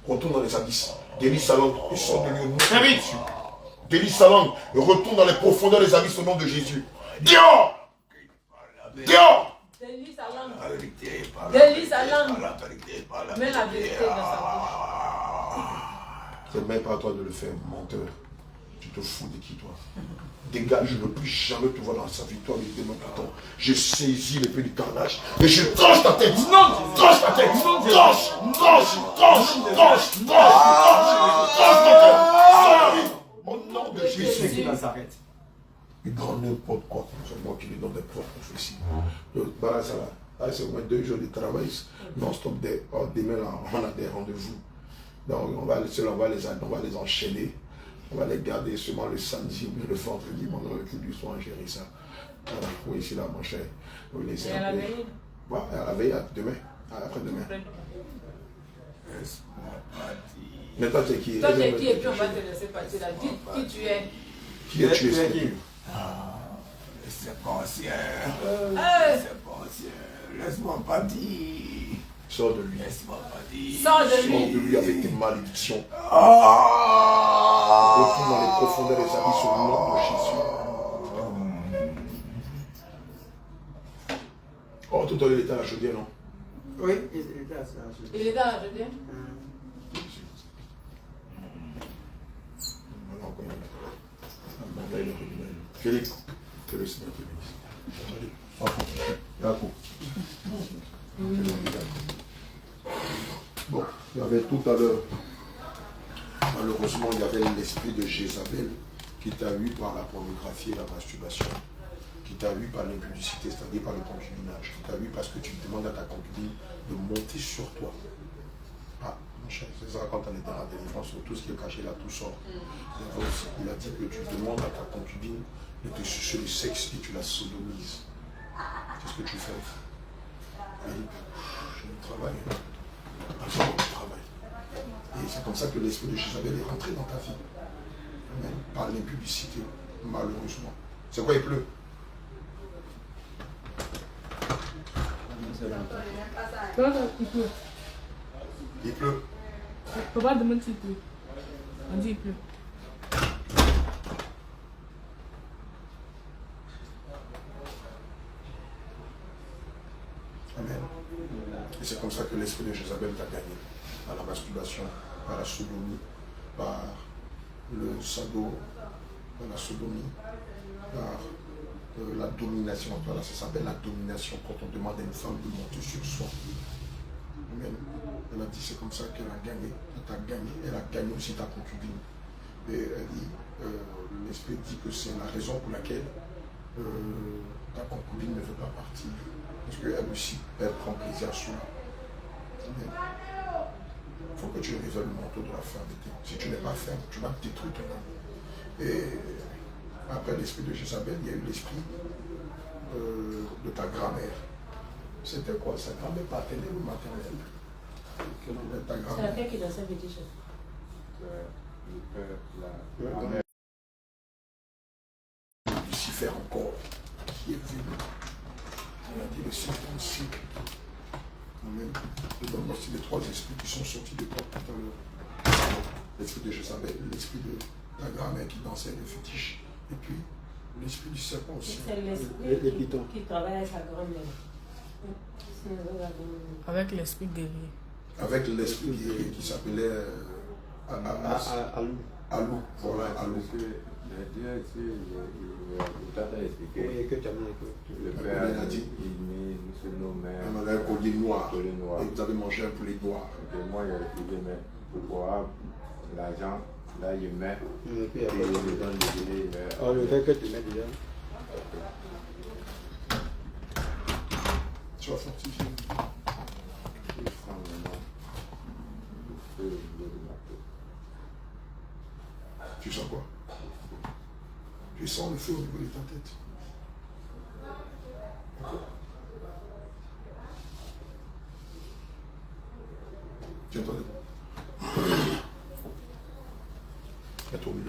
Retourne dans les abysses. Délie sa langue et sors de lui au nom de Jésus. Délie sa langue et retourne dans les profondeurs des abysses au nom de Jésus. Dehors! Dehors! Délie sa langue. Délie sa langue. Mets la vérité dans sa bouche. C'est même pas à toi de le faire, menteur. Tu te fous de qui, toi? Dégage, je ne veux plus jamais te voir dans sa victoire des démons Platon. Je saisis l'épée du carnage et je tranche ta tête. Non! Tranche ta tête! Tranche ta tête! Au nom de Jésus. Il prend n'importe quoi. C'est moi qui lui donne des propres prophéties. Bah, ça va. C'est au moins 2 jours de travail. Non-stop. Demain, là, on a des rendez-vous. Donc, on va les enchaîner. On va les garder seulement le samedi ou le vendredi pendant le culte du soir, gérer ça. Oui, c'est là, mon cher. Et à la veille? Ouais, à la veille, demain. Après-demain. Mais toi, tu es qui? Toi, tu es qui et puis on va te laisser partir là. Dis qui tu es. Qui es-tu? C'est pensier. C'est pensier. Laisse-moi partir. Sors de lui. Laisse-moi partir. Sors de Sors lui. de lui avec tes malédictions. Retourne dans les profondeurs des abysses au nom de Jésus. Oh, tout à l'heure, il était à la chaudière, non? Oui, il était à la chaudière. Il était à la chaudière? Félix, que le Seigneur te bénisse. Bon, il y avait tout à l'heure, malheureusement, il y avait l'esprit de Jézabel qui t'a eu par la pornographie et la masturbation, qui t'a eu par l'impudicité, c'est-à-dire par le concubinage, qui t'a eu parce que tu demandes à ta concubine de monter sur toi. Ah, mon cher, c'est ça quand on est dans la délivrance, tout ce qui est caché là, tout sort. Il a dit que tu demandes à ta concubine de te sucer le sexe et tu la sodomises. C'est ce que tu fais. Il dit, je travaille. Parce que je travaille. Et c'est comme ça que l'esprit de Jézabel est rentré dans ta vie. Amen. Par l'impudicité, malheureusement. C'est quoi, il pleut? Il pleut. Il pleut. Papa demande s'il pleut. On dit il pleut. Amen. Et c'est comme ça que l'esprit de Jézabel t'a gagné. Par la masturbation, par la sodomie, par le sado, par la sodomie, par la domination. Voilà, ça s'appelle la domination quand on demande à une femme de monter sur soi. Amen. Elle a dit c'est comme ça qu'elle a gagné. Elle t'a gagné. Elle a gagné aussi ta concubine. Et elle dit, l'esprit dit que c'est la raison pour laquelle ta concubine ne veut pas partir. Parce qu'elle aussi, elle prend plaisir à cela. Il faut que tu révèles le manteau de la fermeté. Si tu n'es pas ferme, tu vas détruire ton âme. Et après l'esprit de Jézabel, il y a eu l'esprit de ta grand-mère. C'était quoi? Sa grand-mère paternelle ou maternelle? Ta grand-mère. C'est laquelle qui dansait petit chef? Lucifer encore, qui est venu. On a dit le 7e siècle. Amen. Et donc voici les 3 esprits qui sont sortis de toi tout à l'heure. L'esprit de Jézabel, l'esprit de ta grand-mère qui dansait le fétiche, et puis l'esprit du serpent aussi. C'est l'esprit qui travaille avec sa grand-mère. Avec l'esprit guerrier. Avec l'esprit guerrier qui s'appelait Alou. Voilà, Alou. Et que tu as mis le père a dit, il se nommait un collier noir. Et vous avez mangé un poulet noir. Et moi, j'ai refusé, mais pour avoir l'argent, là, il met. Et puis il me donne le délai. Oh, le fait que tu mets déjà. Tu vas fortifier. Tu sens quoi? Tu sens le feu au niveau de ta tête. Tu entends?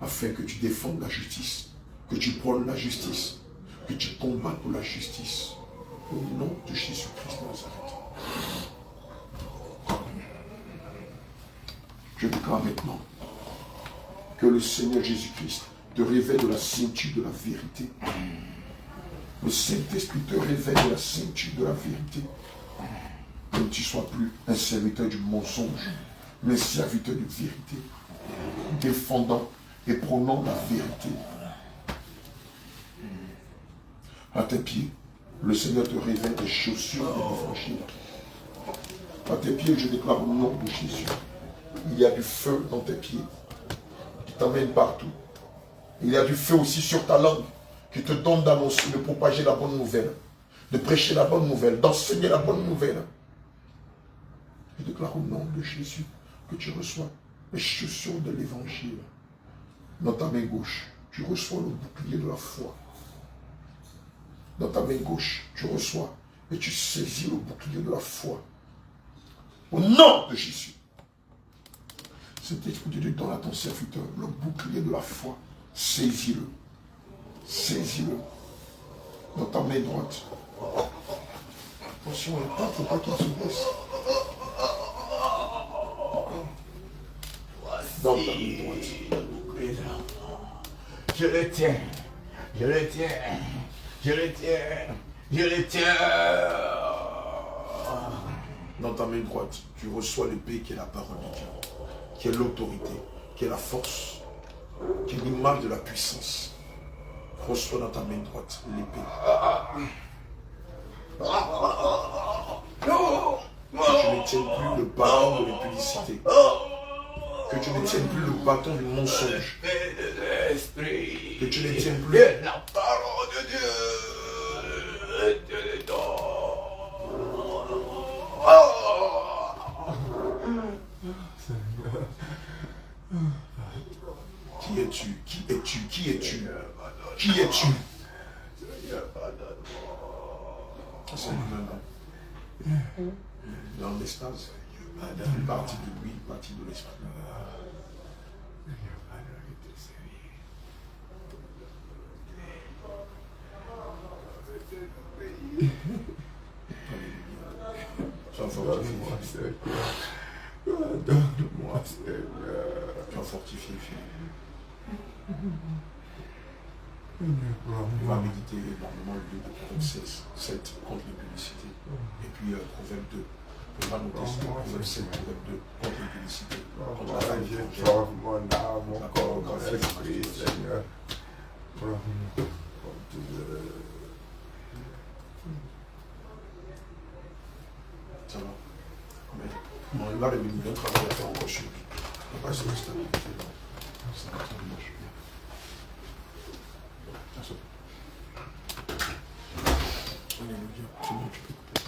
afin que tu défendes la justice, que tu prônes la justice, que tu combattes pour la justice. Au nom de Jésus-Christ de Nazareth. Je déclare maintenant que le Seigneur Jésus-Christ te révèle de la ceinture de la vérité. Le Saint-Esprit te révèle de la ceinture de la vérité. Que tu ne sois plus un serviteur du mensonge, mais un serviteur de vérité, défendant et prônant la vérité. À tes pieds, le Seigneur te révèle des chaussures de l'évangile. À tes pieds, je déclare au nom de Jésus. Il y a du feu dans tes pieds qui t'amène partout. Il y a du feu aussi sur ta langue qui te donne d'annoncer, de propager la bonne nouvelle, de prêcher la bonne nouvelle, d'enseigner la bonne nouvelle. Je déclare au nom de Jésus que tu reçois les chaussures de l'évangile. Dans ta main gauche, tu reçois le bouclier de la foi. Dans ta main gauche, tu reçois et tu saisis le bouclier de la foi. Au nom de Jésus. Cet esprit de Dieu donne à ton serviteur le bouclier de la foi. Saisis-le. Saisis-le. Dans ta main droite. Attention, il ne faut pas qu'il se baisse. Dans ta main droite. Je le tiens. Je le tiens. Je le tiens. Je le tiens. Dans ta main droite, tu reçois l'épée qui est la parole de Dieu, qui est l'autorité, qui est la force, qui est l'image de la puissance. Reçois dans ta main droite l'épée. Que tu ne tiennes plus le bâton de l'impudicité. Que tu ne tiennes plus le bâton du mensonge. Que tu ne tiennes plus la parole de Dieu. Qui es-tu? Qui es-tu? Qui es-tu? Qui es-tu? C'est lui-même. Dans l'extase. Une partie de lui, une partie de l'esprit. Sois fortifié. Donne-moi, Seigneur. Sois fortifié, fils. On va méditer énormément le 2 de Proverbe 7 contre l'impudicité. Et puis Proverbe 2. On va noter ça. Proverbe 7, Proverbe 2 contre l'impudicité. Contre la faille. Mon âme, mon corps, mon esprit, Seigneur. Ça va. Amen. Bon, là, il y a un travail à faire encore sur lui. On va essayer de stabilité. Ça va, ça marche bien. Alléluia. C'est bon, tu peux couper.